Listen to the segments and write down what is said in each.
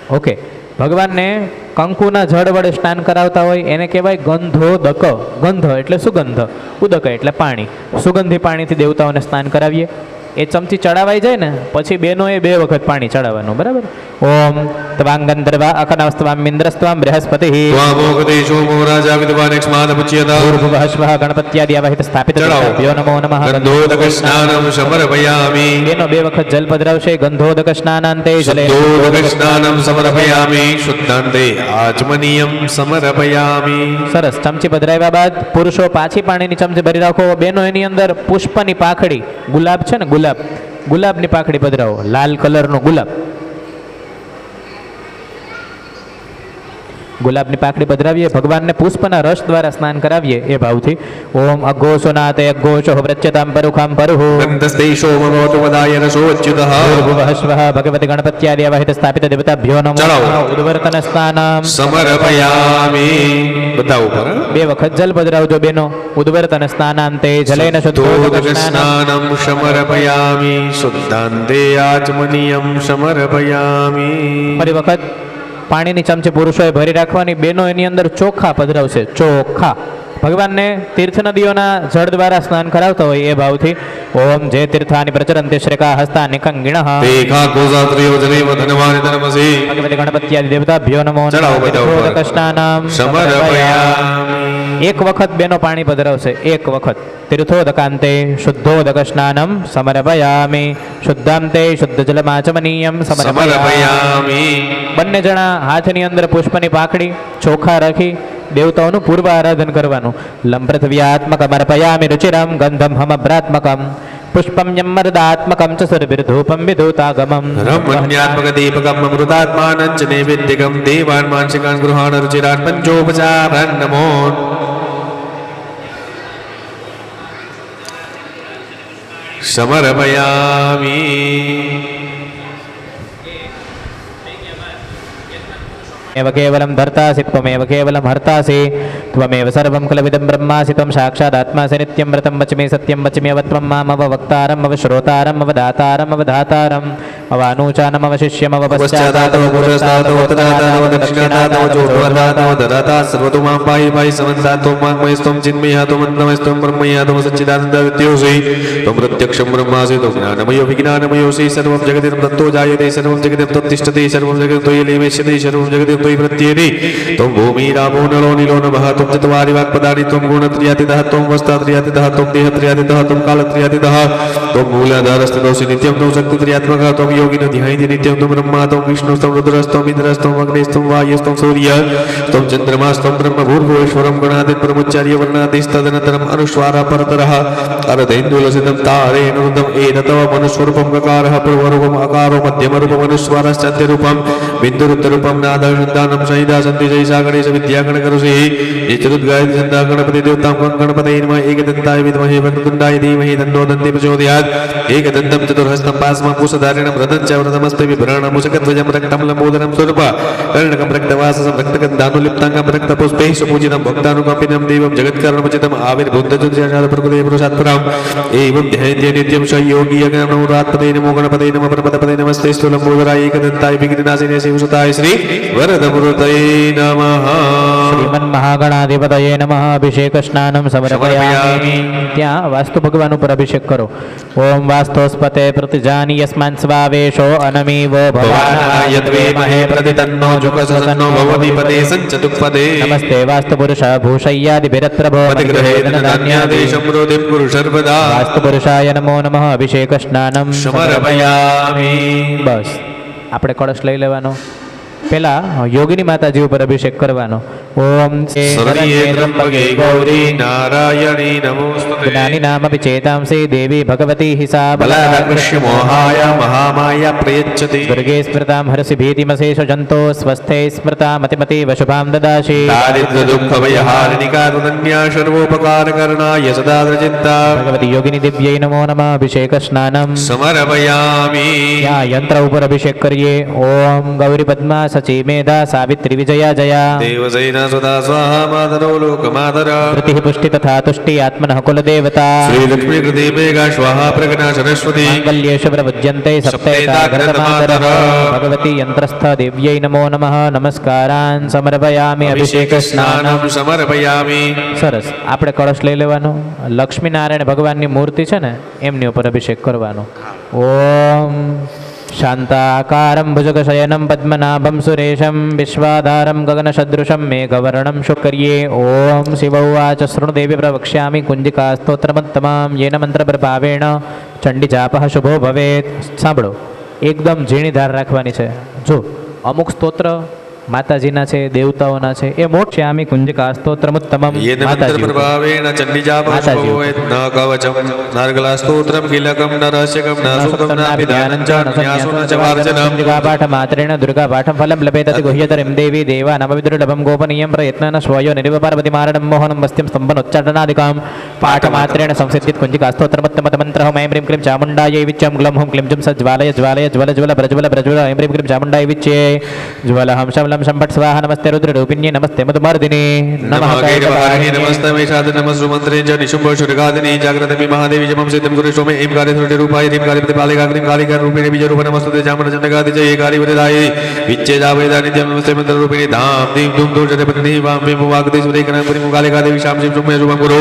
Okay. ભગવાનને કંકુના જળ વડે સ્નાન કરાવતા હોય એને કહેવાય ગંધોદક. ગંધ એટલે સુગંધ, ઉદક એટલે પાણી. સુગંધી પાણીથી દેવતાઓને સ્નાન કરાવીએ. એ ચમચી ચડાવાઈ જાય ને પછી બેનોએ 2 વખત પાણી ચડાવવાનું, બરાબર. ઓમ ત્વાં ગંધર્વા અકનવસ્ત્વાં ઇન્દ્રસ્ત્વાં બૃહસ્પતિઃ ત્વામોગદેશો મોરાજા વિદ્વાનેક્ષ્માદ પુચ્યતા ભૂર્ભુવઃ સ્વઃ ગણપત્યાદિ આવહિત સ્થાપિત દેવતાભ્યો નમો નમઃ. ગંધોદક સ્નાનમ સમર્પયામિ. બેનો 2 વખત જલ પધરાવશે. ગંધોદક સ્નાનાંતે જલે ગંધોદક સ્નાનમ સમર્પયામિ. શુદ્ધાંતે આચમનીયમ સમર્પયામિ. સરસ. ચમચી પધરાવ્યા બાદ પુરુષો પાછી પાણીની ચમચી ભરી રાખો. બેનો એની અંદર પુષ્પની પાખડી, ગુલાબ છે ને, ગુલાબની પાખડી પધરાવો. લાલ કલરનો ગુલાબની પાકડી પધરાવીએ. ભગવાનને પુષ્પના રસ દ્વારા સ્નાન કરાવીએ એ ભાવથી. ઓમ અઘોષો નાતે અઘોષો વ્રચ્યતામ પરુખામ પરુઃ ગંધસ્તેષો મનોતો વદાય રસો અચ્યુતઃ ભૂર્ભુવઃ સ્વઃ ભગવતી ગણપત્યાદિ આવહિત સ્થાપિત દેવતાભ્યો નમો નમઃ. ઉદ્વર્તન સ્નાનમ સમર્પયામિ. બધા ઉપર 2 વખત જલ પધરાવજો બેનો. ઉદ્વર્તન સ્નાનાંતે જલેન શુદ્ધોદક સ્નાનમ સમર્પયામિ. શુદ્ધાંતે આચમનીયમ સમર્પયામિ. ફરી વખત પાણીની ચમચી પુરુષોએ ભરી રાખવાની. બેનો એની અંદર ચોખા પધરાવશે. ચોખા ભગવાનને તીર્થ નદીઓના જળ દ્વારા સ્નાન કરાવતા હોય એ ભાવથી. ઓમ જે તીર્થાની પ્રચરંતે શ્રેકા હસ્તા નિકંગિણઃ દેખા ગોઝાત્રિયો જનેવ ધનવાનિ ધનમસી ભગવતી ગણપત્યાદિ દેવતાભ્યો નમો નમઃ. સ્નાનમ સમર્પયામિ. 1 વખત બેનો પાણી પધરાવશે. 1 વખત. તીર્થોદકાંતે શુદ્ધોદક સ્નાનમ સમર્પયામિ. શુદ્ધાંતે શુદ્ધ જલમાચમનીયમ સમર્પયામિ. બંને જણા હાથની અંદર પુષ્પની પાકડી, ચોખા રાખી દેવતાઓનું પૂર્વ આરાધન કરવાનું. લમ પૃથ્વ્યાત્મકમ અર્પયામિ રુચિરમ ગંધમ હમભ્રાત્મકમ પુષ્પમ યમરદાત્મકમ ચ સુરભિર્ધૂપમ વિધૂતાગમમ રમણ્યાત્મક દીપકમ અમૃતાત્માનં ચ નૈવેદ્યકમ દેવાન માનસિકાન ગૃહાણ રુચિરાન પંચોપચારાન નમો. સમર્પયામિ. एव केवलं धर्तासि त्वमेव केवलं हर्तासि त्वमेव सर्वं खलविदं ब्रह्मासि त्वं साक्षादात्मासि नित्यं व्रतं वच्मि सत्यं वच्म्यव त्वं मामव वक्तारम् अव श्रोतारम् अव दातारम् अव धातारम् अव अनुचानम् अव शिष्यम् अव पश्चादातव पुरस्तादव तदातव दक्षिणातव जोर्वर्धातव ददाता सर्वतो मां पाहि पाहि समन्तातो माङ्मयस्त्वं चिन्मयः त्वमन्तमस्त्वं ब्रह्मयः त्वं सच्चिदानन्दविद्योऽसि त्वं प्रत्यक्षं ब्रह्मासि त्वं ज्ञानमयो विज्ञानमयोऽसि सर्वं जगदिदं तत्तो जायते सर्वं जगदिदं तत्तिष्ठति सर्वं जगत् त्वयि लीमेष्यति सर्वं जगदिदं प्रत्येति त्वं भूमिरापो नलो नीलो नभः त्वं चत्वारि वाक्पदानि त्वं गुणत्रियातितः त्वं वस्तात्रियातितः त्वं देहत्रियातितः त्वं कालत्रियातितः त्वं मूलाधारस्थितोऽसि नित्यं त्वं शक्तित्रियात्मकः त्वं योगिनो ध्यायति नित्यं त्वं ब्रह्मा त्वं विष्णुस्त्वं रुद्रस्त्वं इन्द्रस्त्वं अग्निस्त्वं वायुस्त्वं सूर्यः त्वं चन्द्रमास्त्वं ब्रह्म भूर्भुवेश्वरं गणादिपर्मुच्चार्य वर्णादिस्तदनन्तरम् अनुस्वारः परतरः अर्धेन्दुलसितं तारेणुदम् एततव मनुस्वरूपं ककारः पूर्वरूपम् अकारो मध्यमरूपम् अनुस्वारश्चाद्यरूपं बिन्दुरुत्तरूपं नादशुद्धानं सहिता सन्ति जयसा गणेश विद्यागणकरुषि नित्यरुद्गायति सन्ता गणपति देवतां गणपतये नमः एकदन्ताय विद्महे वक्रतुण्डाय धीमहि तन्नो दन्ति प्रचोदयात् एकदन्तं चतुर्हस्तं पास्मं कुशधारिणं रथं च व्रतमस्ते बिभ्राणं मुषकध्वजं रक्तं लम्बोदरं स्वरूप कर्णकं रक्तवाससं रक्तगन्धानुलिप्ताङ्गं रक्तपुष्पैः सुपूजितं भक्तानुकम्पिनं देवं जगत्कारणमुचितम् आविर्भूतजुर्याशादप्रकृते पुरुषात्परम् एवं ध्यायन्ते नित्यं स योगी अगणमनोरात्पते नमो गणपते नमः परमपदपते नमस्ते स्थूलम्बोदराय एकदन्ताय विघ्ननाशिने शिवसुताय श्री वरदमूर्तये नमः. श्रीमन्महागणाधिपतये नमः. अभिषेक स्नानं समर्पयामि. ત્યાં વાસ્તુ ભગવાન ઉપર અભિષેક કરો. ઓમ વાસ્તોસ્પતે પ્રતિજાની યસ્માન સ્વાવેશો અનમીવો ભવાનાય यद्वेमहे प्रतितन्नो जुगसन्नो भवविपदे सञ्चतुक्पदे નમસ્તે વાસ્તુ પુરુષ ભૂષય્યાદિભિરત્ર मतिगृहे धनधान्यादेशं रोदिं कुरु सर्वदा. વાસ્તુ પુરુષાય નમો નમઃ. અભિષેક સ્નાનમ समर्पयामि. બસ આપણે કળશ લઈ લેવાનો. પેલા યોગિની માતાજી ઉપર અભિષેક કરવાનો. ઓમ सर्वे त्र्यम्बके गौरी नारायणी नमोस्तुते. જ્ઞાની નામપી ચેતાંસી દેવી ભગવતી હિસા बलाकृष्य मोहाय महामाया प्रयच्छति. दुर्गे स्मृतां हरसि भीतिमशेष जन्तो स्वस्थे स्मृता मतिमतीव शुभां ददासि दारिद्र्य दुःख भयहारिणि कारुण्या सर्वोपकारकरणाय सदा चिन्ता. भगवती योगिनी दिव्यै नमो नमः. अभिषेक स्नानम समर्पयामि. ત્યાં યંત્ર ઉપર અભિષેક કરીએ. ઓમ ગૌરી પદ્મા સચી મેધા સાવિત્રી વિજયા જયા देवसेना सुधा स्वाहा मातरो लोकमातर प्रतिः पुष्टि तथा तुष्टि आत्मनः कुलदेवता श्रीलक्ष्मी कृति मेघा स्वाहा प्रज्ञा सरस्वती माङ्गल्येषु प्रपद्यन्ते सप्तैता घृतमातरः भगवती यन्त्रस्थ देव्यै नमो नमः नमस्कारान् समर्पयामि अभिषेक स्नानम स्नानम समर्पयामि સરસ આપણે કળશ લઈ લેવાનો લક્ષ્મીનારાયણ ભગવાનની મૂર્તિ છે ને એમની ઉપર અભિષેક કરવાનો ઓમ શાંતાકારમ ભુજગશયનમ પદ્મનાભમ સુરેશમ વિશ્વાધારમ ગગનસદૃશમ મેઘવર્ણમ શુક્રિયે ઓમ શિવ ઉવાચ શૃણુદેવી પ્રવક્ષ્યામિ કુંજિકા સ્તોત્રમત્તમામ યેન મંત્રપ્રભાવેણ ચંડીજાપઃ શુભો ભવેત સાંભળો એકદમ ઝીણી ધાર રાખવાની છે જો અમુક સ્તોત્ર માતાજીના છે દેવતાઓના છે એ મોટ છે આમી કુંજિકા સ્તોત્રમુત્તમમ येन मंत्रप्रभावेन चण्डीजापः शुभो भवेत् न कवचं नार्गला स्तोत्रं कीलकं न रहस्यकं न सुखं न विधानं च न न्यासो न च वार्चनम् दुर्गापाठमात्रेण दुर्गापाठं फलं लभेतति गुह्यतरं देवी देवा नवविदुर्लभं गोपनीयं प्रयत्नेन स्वयो निर्विपार्वतीमारणं मोहनं वस्त्यं स्तम्भनोच्चाटनादिकां पाठमात्रेण संसिद्धित कुञ्जिका स्तोत्रमत्तमतमन्त्रः ऐं ह्रीं क्लीं चामुण्डायै विच्यं ग्लं हुं क्लीं जुं सज्ज्वालय ज्वालय ज्वल ज्वल प्रज्वल प्रज्वल ऐं ह्रीं क्लीं चामुण्डायै विच्ये ज्वलहं शमलं शम्भट स्वाहा नमस्ते रुद्ररूपिण्ये नमस्ते मधुमर्दिने नमः कैटभारिणी नमस्ते वैशाद नमस्सु मंत्रे च निशुम्भ शुरगादिनी जाग्रतमि महादेवी जमं सिद्धं गुरु सोमे ऐं कार्यधृति रूपाय ह्रीं कार्यपति पालिका क्लीं कालिका रूपिणी बीजरूप नमस्तुते चामरचन्द्रगादि च ये कार्यवृदायै विच्चेदावेदा नित्यं नमस्ते मन्त्ररूपिणी धाम दीं धूम धूम जटपतिनी वां मे मुवागति सुरेकनं पुरी मुकालिका देवी शां शिं शुम्भे शुभं गुरु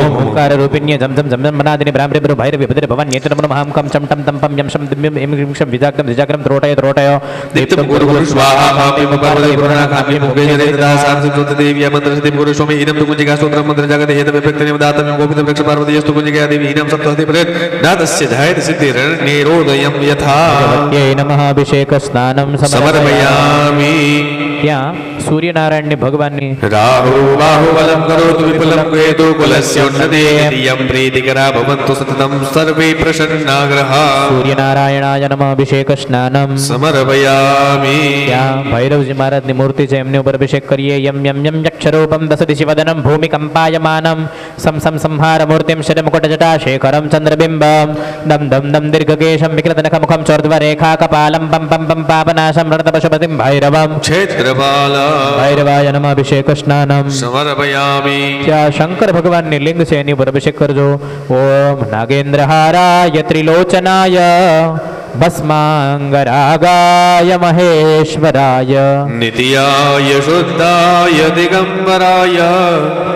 ओम ओंकार रूपिण्ये झम झम झम झम मनादिनी ब्राह्मणे ब्रह्म भैरव विभद्र भवन नेत्र नमः हम कम चम टम तम पम यम शम दिव्यम एम ह्रीं शम विजाग्रम विजाग्रम त्रोटय त्रोटय दीप्तं गुरु गुरु स्वाहा भावे मुपार्वती पुराणा काव्य मुखे जनेता सांसुत देवी मंत्र सिद्धि गुरु स्वामी इदं तु कुञ्जिका स्तोत्रं मंत्र जगते हेतु विभक्तने दातव्यं गोपितं रक्ष पार्वती यस्तु कुञ्जिका देवी इदं सप्तहति प्रयत् नादस्य धायत सिद्धिर्निरोधयं यथा भगवत्यै नमः अभिषेक स्नानं समर्पयामि ત્યાં સૂર્યનારાયણને ભગવાનની राहु बाहुबलं करोतु विपुलं केतु कुलस्य उन्नते यं प्रीतिकरा भवन्तु सततं सर्वे प्रसन्नाग्रहा સૂર્યનારાયણાય નમઃ અભિષેક સ્નાનમ समर्पयामि ત્યાં ભૈરવજી મહારાજની મૂર્તિ છે એમની ઉપર અભિષેક કરીએ યમ યમ યમ યક્ષરૂપમ દસદિ શિવદનમ ભૂમિકંપાયમાનમ સમ સમ સંહાર મૂર્તિમ શરમુકુટજટા શેખરમ ચંદ્રબિંબમ દમ દમ દમ દીર્ઘકેશમ વિકૃતનખમુખમ ચોર્ધ્વરેખા કપાલમ પમ પમ પમ પાપનાશમ रणतपशुपतिं भैरवं क्षेत्रपाला ભૈરવાય નમઃ અભિષેક સ્નાનમ समर्पयामि ત્યાં શંકર ભગવાનની લિંગ છે એની ઉપર અભિષેક કરજો ઓમ નાગેન્દ્રહારાય ત્રિલોચનાય ભસ્માંગરાગાય મહેશ્વરાય नित्याय शुद्धाय दिगम्बराय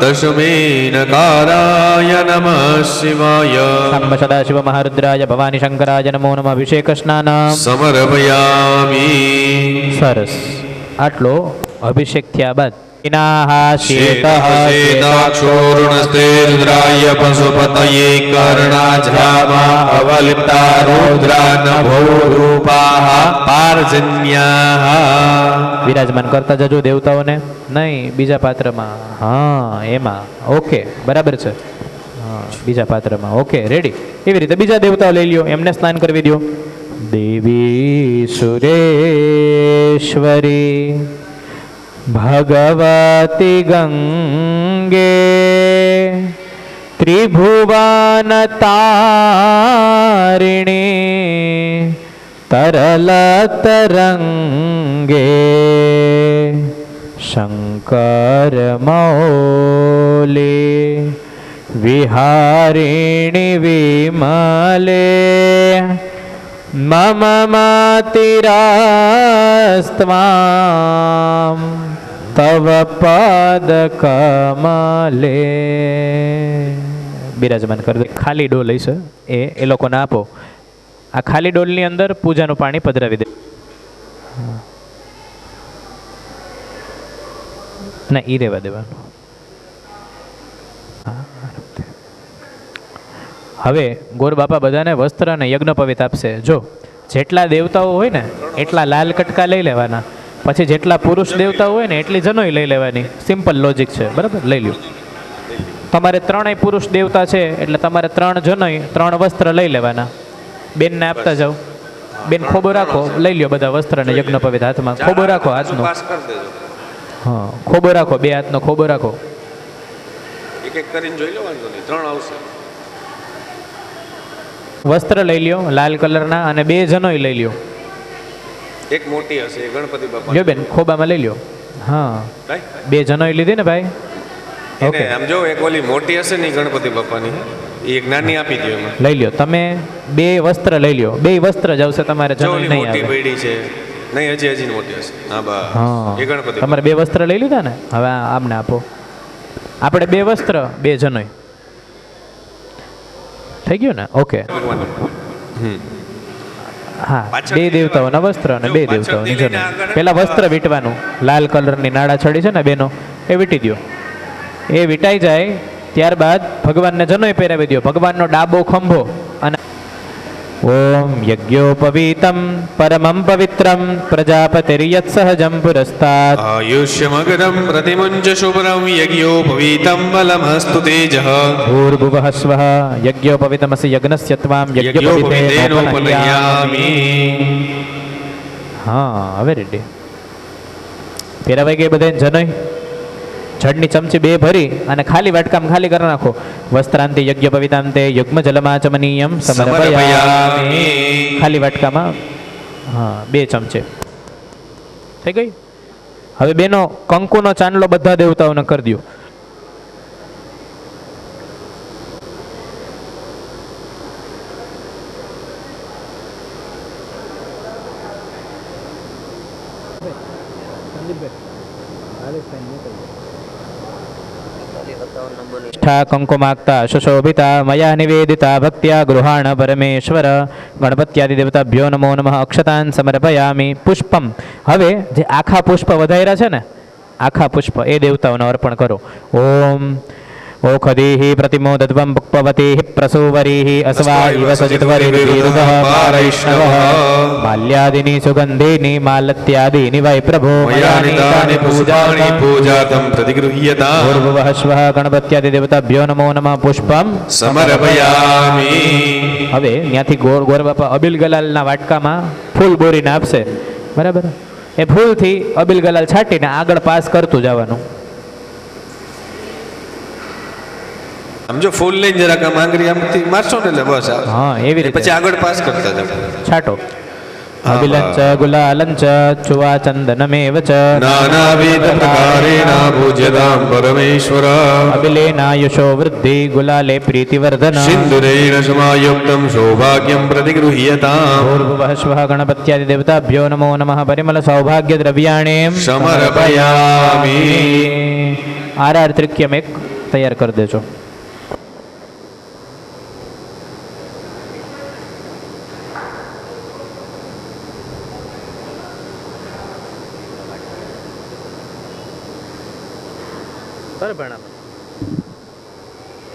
तस्मैनकाराय नमः शिवाय સાંબ સદાશિવ મહારુદ્રાય ભવાની શંકરાય નમો નમઃ અભિષેક સ્નાનમ समर्पयामि સરસ આટલો અભિષેક થયા બાદ श्वेतः श्वेताक्षोरुणस्ते रुद्राय पशुपतये कर्णाझामा अवलिप्ता रुद्रा नभो रूपाः पार्जन्याः વિરાજમાન કરતા જજો દેવતાઓને નહીં બીજા પાત્રમાં હા એમાં ઓકે બરાબર છે હા બીજા પાત્રમાં ઓકે રેડી એવી રીતે બીજા દેવતાઓ લઈ લ્યો એમને સ્નાન કરવી દો દેવી સુરેશ્વરી ભગવતી ગંગે ત્રિભુવન તારિણી तरल तरंगे शंकर मौले विहारिणि विमले मम मातिरास्त्वां तव पद कमले બિરાજમાન કરી દે ખાલી ડોલ છે એ લોકોને આપો આ ખાલી ડોલની અંદર પૂજાનું પાણી પધરાવી દે ના ઈ રહેવા દેવાનું હવે ગોર બાપા બધાને વસ્ત્ર અને યજ્ઞ પવિત આપશે જો જેટલા દેવતાઓ હોય ને એટલા લાલ કટકા લઈ લેવાના પછી જેટલા પુરુષ દેવતાઓ હોય ને એટલી જનોઈ લઈ લેવાની સિમ્પલ લોજિક છે બરાબર લઈ લ્યો તમારે ત્રણેય પુરુષ દેવતા છે એટલે તમારે 3 જનોઈ 3 વસ્ત્ર લઈ લેવાના બેનને આપતા જાઓ બેન ખોબો રાખો લઈ લ્યો બધા વસ્ત્ર ને યજ્ઞ પવિત હાથમાં ખોબો રાખો હાથનો હા ખોબો રાખો બે હાથનો ખોબો રાખો એક એક કરીને જોઈ લો વાંધો નહીં 3 આવશે વસ્ત્ર લઈ લ્યો લાલ કલરના અને 2 જનોઈ લઈ લ્યો એક મોટી હશે ગણપતિ બાપા લ્યો બેન ખોબામાં લઈ લ્યો હા ભાઈ 2 જનોઈ લીધી ને ભાઈ. એને ઓકે આમ જો એક ઓલી મોટી હશે ને ઈ ગણપતિ બાપાની એ એક નાની આપી દો એમાં લઈ લ્યો તમે 2 વસ્ત્ર લઈ લ્યો. 2 વસ્ત્ર જ આવશે તમારે જો જનોઈ ઓલી નહીં મોટી આવે. પડી છે નહીં હજી મોટી હશે હા બસ હા એ ગણપતિ તમારે 2 વસ્ત્ર લઈ લીધા ને હવે આમને આપો. આપણે 2 વસ્ત્ર 2 જનોઈ થઈ ગયું ને. ઓકે ભગવાનનું. હા પાછળથી 2 દેવતાઓના વસ્ત્ર અને જો 2 પાછળથી દેવતાઓની લઈને જનોઈ. આગળ પેલા વસ્ત્ર વીંટવાનું. લાલ કલરની નાડા છડી છે ને બેનો એ વીંટી દ્યો. એ વીંટાઈ જાય ત્યારબાદ ભગવાનને જનોઈ પહેરાવી દ્યો. ભગવાનનો ડાબો ખંભો અને ઓમ યજ્ઞોપવીતમ પરમં પવિત્રમ પ્રજાપતિર્યત સહજમ પુરસ્તાત આયુષ્યમગરમ પ્રતિમુંચ શુભ્રમ યજ્ઞોપવીતમ બલમસ્તુ તેજઃ ભૂર્ભુવઃ સ્વઃ યજ્ઞોપવિતમસि યજ્ઞસ્ય ત્વામ યજ્ઞોપવિતેનોપનયામિ. હા હવે રેડી પહેરાવાઈ ગઈ બધાને જનોઈ. જળની ચમચી 2 ભરી અને ખાલી વાટકામ ખાલી કરી નાખો. વસ્ત્રાંતે યજ્ઞ પવિતાંતે યુગ્મ જલમાચમનીયમ સમર્પયામિ. ખાલી વાટકામાં હા 2 ચમચે થઈ ગઈ. હવે બેનો કંકુનો ચાંદલો બધા દેવતાઓને કરી દો. કંકુમાક્તા સુશોભિતા મયા નિવેદિતા ભક્ત્યા ગૃહાણ પરમેશ્વર ગણપત્યાદિ દેવતાભ્યો નમો નમઃ. અક્ષતાન સમર્પયામિ. પુષ્પમ હવે જે આખા પુષ્પ વધાર્યા છે ને આખા પુષ્પ એ દેવતાઓને અર્પણ કરો. ઓમ ઓખદીઃ પ્રતિમોદત્વં પુષ્પવતીઃ પ્રસુવરીઃ અસ્વા ઇવ સજિતવરીર્દીર્ઘઃ પારૈષ્ણવઃ માલ્યાદિની સુગંધીની માલત્યાદિની વૈ પ્રભો મયાનિતાનિ પુષ્પાણિ પૂજાતં પ્રતિગૃહ્યતા ભૂર્ભુવઃ સ્વઃ ગણપત્યાદિ દેવતાભ્યો નમો નમઃ. પુષ્પમ સમર્પયામિ. હવે ત્યાંથી ગોર બાપા અબિલ ગલાલના વાટકામાં ફૂલ બોરીને આપશે બરાબર. એ ફૂલથી અબિલ ગલાલ છાંટીને આગળ પાસ કરતું જવાનું. આમ જો ફૂલ લઈને જરાક આમ આંગળી આમથી મારશો ને એટલે બસ હા એવી રીતે પછી આગળ પાસ કરતા જાવ. છાંટો. અબિલંચ ગુલાલંચ ચુવા ચંદનમેવ ચ નાનાવિધ પ્રકારેણ પૂજ્યતાં પરમેશ્વર અબિલેનાયુષો વૃદ્ધિ ગુલાલે પ્રીતિવર્ધન સિંદુરેણ સમાયુક્તં સૌભાગ્યં પ્રતિગૃહ્યતાં ભૂર્ભુવઃ સ્વઃ ગણપત્યાદિ દેવતાભ્યો નમો નમઃ. પરિમલ સૌભાગ્ય દ્રવ્યાણિ સમર્પયામિ. આર ત્રિક્યમ 1 તૈયાર કરી દેજો.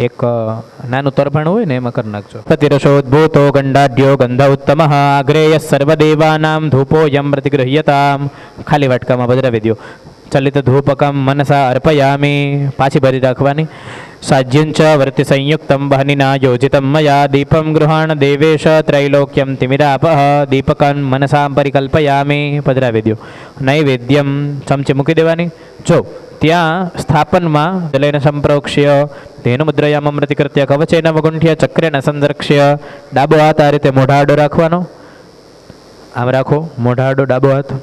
એક નાનું તરફાણ હોય ને એમાં કરી નાખજો. પ્રતિરસોદ્ભૂતો ગંડાઢ્યો ગંધ ઉત્તમ આગ્રેય સર્વદેવાનામ ધૂપોયમ પ્રતિગૃહ્યતામ. ખાલી વાટકામાં પધરાવી દો. ચલિત ધૂપકમ મનસા અર્પયામિ. પાછી ભરી રાખવાની. સાજ્યંચ વર્તિ સંયુક્તમ બહનિના યોજિતમ મયા દીપમ ગૃહાણ દેવેશ ત્રૈલોક્યમ તિમિરાપઃ દીપકન મનસામ પરિકલ્પયામિ. પધરાવી દો. નૈવેદ્યમ ચમચી મૂકી દેવાની. જો ત્યાં સ્થાપનમાં જલેન સંપ્રોક્ષ્ય તેનું મુદ્રયામ અમૃતિકૃત્ય કવચેન વગુંઠ્ય ચક્રેન સંદર્ક્ષ્ય. ડાબો હાથ આ રીતે મોઢા આડો રાખવાનો. આમ રાખો મોઢા આડો ડાબો હાથ.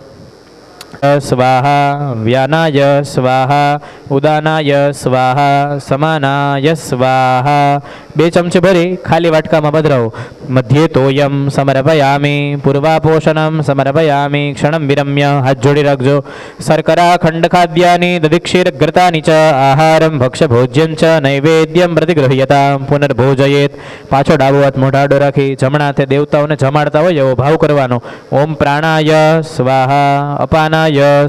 સ્વાહા વ્યાનાય સ્વાહા ઉદાનાય સ્વાહા સમાનાય સ્વાહા. 2 ચમચી ભરી ખાલી વાટકામાં પધરાવો. મધ્યે તોયમ સમર્પયામિ. પૂર્વાપોષણમ સમર્પયામિ. ક્ષણમ વિરમ્ય હાથ જોડી રાખજો. શર્કરા ખંડ ખાદ્યાની દધિક્ષીર ઘૃતાની ચ આહારમ ભક્ષ્ય ભોજ્યં ચ નૈવેદ્યમ પ્રતિગૃહ્યતા. પુનર્ભોજયેત. પાછો ડાબો હાથ મોઢા આડો રાખી જમણા હાથે દેવતાઓને જમાડતા હોય એવો ભાવ કરવાનો. ઓમ પ્રાણાય સ્વાહા અપાનાય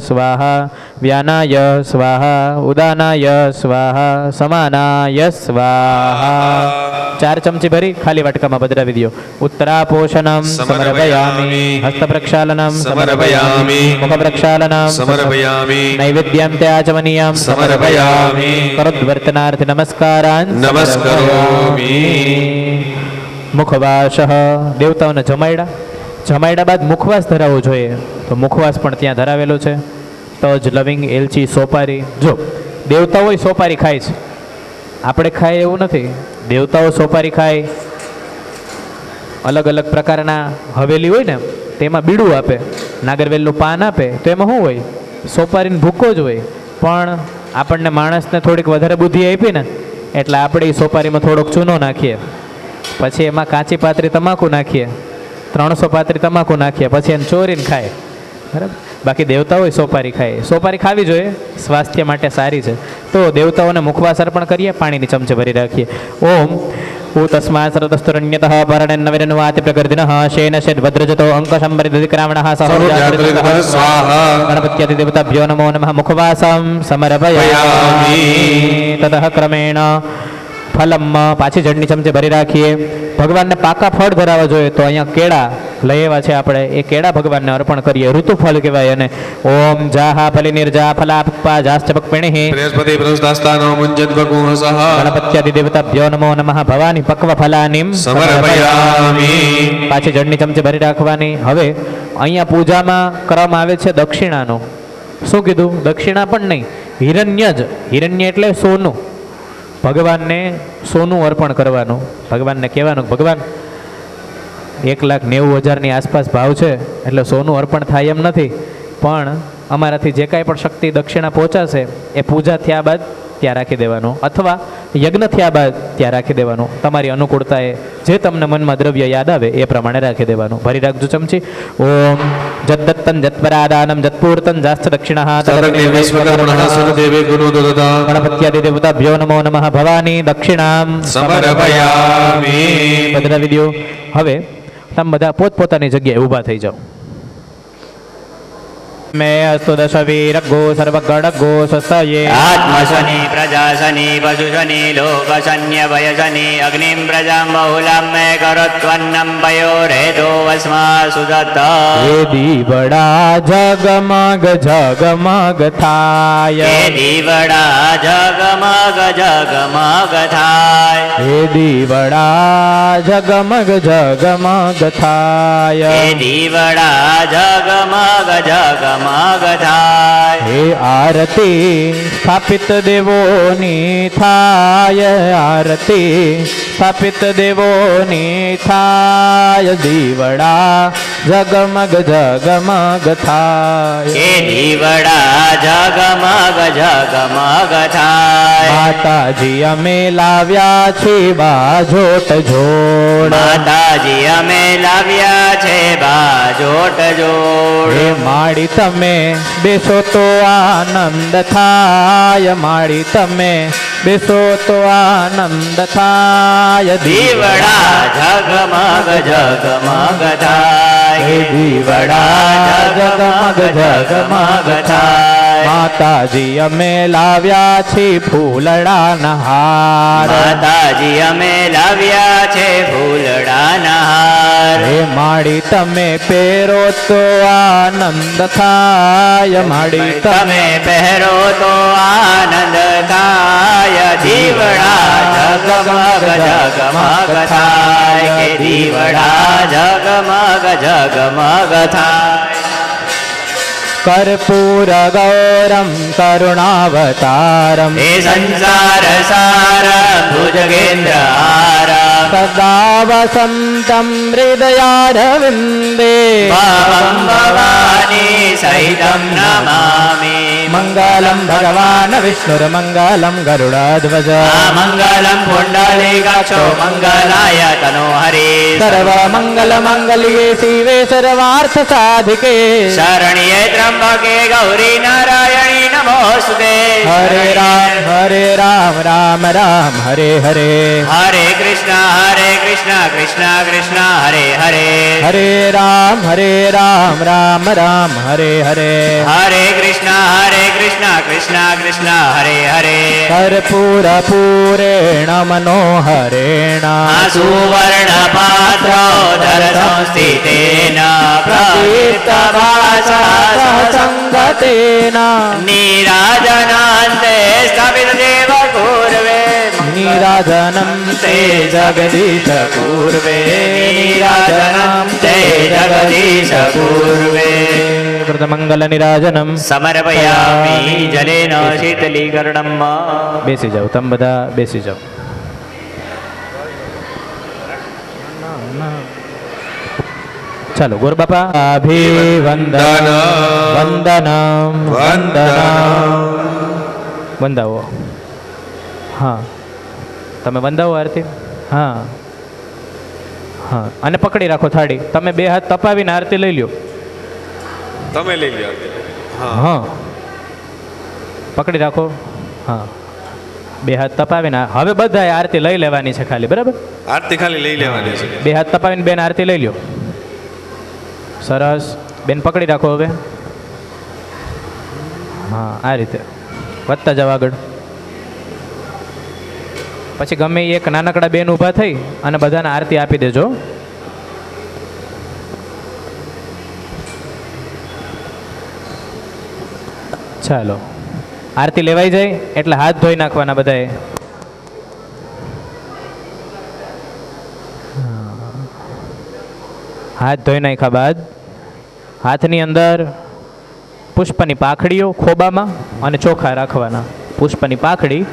સ્વાહા વ્યાનાય સ્વાહા ઉદાનાય સ્વાહા સમાનાય સ્વાહા. 4 ચમચી ભરી ખાલી વાટકામાં પધરાવી દો. ઉત્તરાપોષણમ સમર્પયામિ. હસ્ત પ્રક્ષાલનમ સમર્પયામિ. મુખ પ્રક્ષાલનમ સમર્પયામિ. નૈવેદ્યમ તે આચમનીયમ સમર્પયામિ. કરોદ્વર્તનાર્થ નમસ્કારાન નમસ્કરોમિ. મુખવાસ. દેવતાઓને જમાડ્યા બાદ મુખવાસ ધરાવવો જોઈએ. તો મુખવાસ પણ ત્યાં ધરાવેલો છે. તજ લવિંગ એલચી સોપારી. જો દેવતાઓ સોપારી ખાય છે આપણે ખાય એવું નથી. દેવતાઓ સોપારી ખાય. અલગ અલગ પ્રકારના હવેલી હોય ને તેમાં બીડું આપે. નાગરવેલનું પાન આપે તો એમાં શું હોય સોપારીને ભૂકો જ હોય, પણ આપણને માણસને થોડીક વધારે બુદ્ધિ આપી ને એટલે આપણે ઈ સોપારીમાં થોડોક ચૂનો નાખીએ, પછી એમાં કાચી પાતરી તમાકુ નાખીએ, 300 પાતરી તમાકુ નાખીએ, પછી એને ચોરીને ખાય. બરાબર. બાકી દેવતાઓ સોપારી ખાય. સોપારી ખાવી જોઈએ, સ્વાસ્થ્ય માટે સારી છે. તો દેવતાઓને મુખવાસ અર્પણ કરીએ, પાણીની ચમચે ભરી રાખીએ. ઓમ તસ્માत् સરતસ્તુરણ્યતઃ ભરણન્નવિરન્વાતિ પ્રકૃતિનઃ શેન શેદ્વદ્રજતો અંકશંબરિદધિક્રામણઃ સ્વાહા. ગણપત્યાદિદેવતાભ્યો નમો નમઃ. મુખવાસં સમર્પયામિ. તતઃ ક્રમેણ ફલમ પાછી જળની ચમચે ભરી રાખીએ. ભગવાનને પાકા ફળ ધરાવવા જોઈએ, તો અહીંયા કેળા લઈ આવ્યા છે આપણે, એ કેળા ભગવાનને અર્પણ કરીએ. ઋતુફળ કહેવાય અને ઓમ જાહા ફલી નિર્જા ફલાપા જાશ્ચ પક્પિણીઃ બૃહસ્પતિ બૃહસ્પતિસ્તાનો મુંજદ્વકુહસઃ ગણપત્યાદિ દેવતાભ્યો નમો નમઃ. ભવાની પક્વ ફલાનિમ સમર્પયામિ. પાછી જળની ચમચે ભરી રાખવાની. હવે અહીંયા પૂજામાં ક્રમ આવે છે દક્ષિણાનો. શું કીધું? દક્ષિણા પણ નહીં, હિરણ્ય જ. હિરણ્ય એટલે સોનું. ભગવાનને સોનું અર્પણ કરવાનું. ભગવાનને કહેવાનું, ભગવાન 1,90,000ની આસપાસ ભાવ છે, એટલે સોનું અર્પણ થાય એમ નથી, પણ અમારાથી જે કાંઈ પણ શક્તિ દક્ષિણા પહોંચાશે એ પૂજા થયા બાદ ત્યાં રાખી દેવાનું, અથવા યજ્ઞ થયા બાદ ત્યાં રાખી દેવાનું. તમારી અનુકૂળતાએ જે તમને મનમાં દ્રવ્ય યાદ આવે એ પ્રમાણે રાખી દેવાનું. ભરી રાખજો ચમચી. ઓમ જદ્દત્તન જત્પરાદાનમ જત્પૂર્તન જાસ્ત દક્ષિણઃ ગણપત્યાદિ દેવતાભ્યો નમો નમઃ. ભવાની દક્ષિણામ સમર્પયામિ. બધા વિધિઓ. હવે તમે બધા પોતપોતાની જગ્યાએ ઊભા થઈ જાઓ. મે અસ્તુ દશવીરગો સર્વગણગો સ્વસ્તયે આત્મશની પ્રજાશની પશુશની લોકશન્યભયશની અગ્નિમ પ્રજામ બહુલામ મે કરોત્વન્નમ પયોરેધો વસ્મા સુદત્ત. એ દીવડા જગમગ જગમગ થાય, એ દીવડા જગમગ જગમગ થાય, એ દીવડા જગમગ જગમગ થાય, એ દીવડા જગમગ જગમગ થાય. હે આરતી સ્થાપિત દેવોની થાય, આરતી સ્થાપિત દેવોની થાય, દીવડા જગમગ જગમગ થાય, એ દીવડા જગમગ જગમગ થાય. માતાજી અમે લાવ્યા છીએ બાજોટ જોડ, માતાજી અમે લાવ્યા છે બાજોટ જોડ. હે માડી તમે બેસો તો આનંદ થાય, માડી તમે બેસો તો આનંદ થાય, દીવડા જગમગ જગમગ થાય, હે દીવડા જગમગ જગમગ થાય. માતાજી અમે લાવ્યા છીએ ફૂલડાના હાર, માતાજી અમે લાવ્યા છે ફૂલડાના હાર. હે માડી તમે પહેરો તો આનંદ થાય, માડી તમે પહેરો તો આનંદ થાય, દીવડા જગમગ જગમગ થાય, કે દીવડા જગમગ જગમગ થાય. કર્પૂર ગૌરમ કરુણાવતારમ હે સંસાર સાર ભુજગેન્દ્ર હાર, સદા વસંતમ હૃદયારવિંદે ભાવં ભવાની સહિતં નમામિ. મંગલમ ભગવાન વિષ્ણુર્મંગલમ ગરુડધ્વજ મંગલમ પુંડલીકાક્ષો મંગલાય તનો હરિ. સર્વ મંગલ મંગલ્યે શિવે સર્વાર્થ સાધિકે શરણ્યે ત્રંબકે ગૌરી નારાયણી નમોસ્તુતે. હરે રામ રામ રામ હરે હરે, હરે કૃષ્ણ કૃષ્ણ કૃષ્ણ હરે હરે. હરે રામ રામ રામ હરે હરે, હરે કૃષ્ણ કૃષ્ણ કૃષ્ણ હરે હરે. કર્પૂર પૂરેણ મનોહરેણ સુવર્ણ પાત્ર ધર સંસ્થિતેન પ્રદીપ્તભાસા સંગતેન નીરાજનાંતે સ્થાપિત દેવ પૂર્વે. નીરાજનમ તે જગદીશ પૂર્વે, નીરાજનમ તે જગદીશ પૂર્વે. મંગલ નિરાજનમ સમર્પયામિ જલેન શીતલીકરણમ. બેસી જાઓ, તમે બધા બેસી જાઓ. ચાલો ગોર બાપા અભિવંદન વંદનમ વંદનમ વંદાવો. હા તમે વંદાવો આરતી. હા હા અને પકડી રાખો થાળી. તમે બે હાથ તપાવીને આરતી લઈ લ્યો. તમે લઈ લો. હા પકડી રાખો. હા બે હાથ તપાવીને હવે બધાએ આરતી લઈ લેવાની છે ખાલી. બરાબર આરતી ખાલી લઈ લેવાની છે. બે હાથ તપાવીને બેન આરતી લઈ લ્યો. સરસ બેન પકડી રાખો હવે. હા આ રીતે વધતા જાવ આગળ. પછી ગમે એ એક નાનકડા બેન ઊભા થઈ અને બધાને આરતી આપી દેજો. ચાલો આરતી લેવાઈ જાય એટલે હાથ ધોઈ નાખવાના બધાએ. હાથ ધોઈ નાખ્યા બાદ હાથની અંદર પુષ્પની પાખડીઓ ખોબામાં અને ચોખા રાખવાના. પુષ્પની પાખડી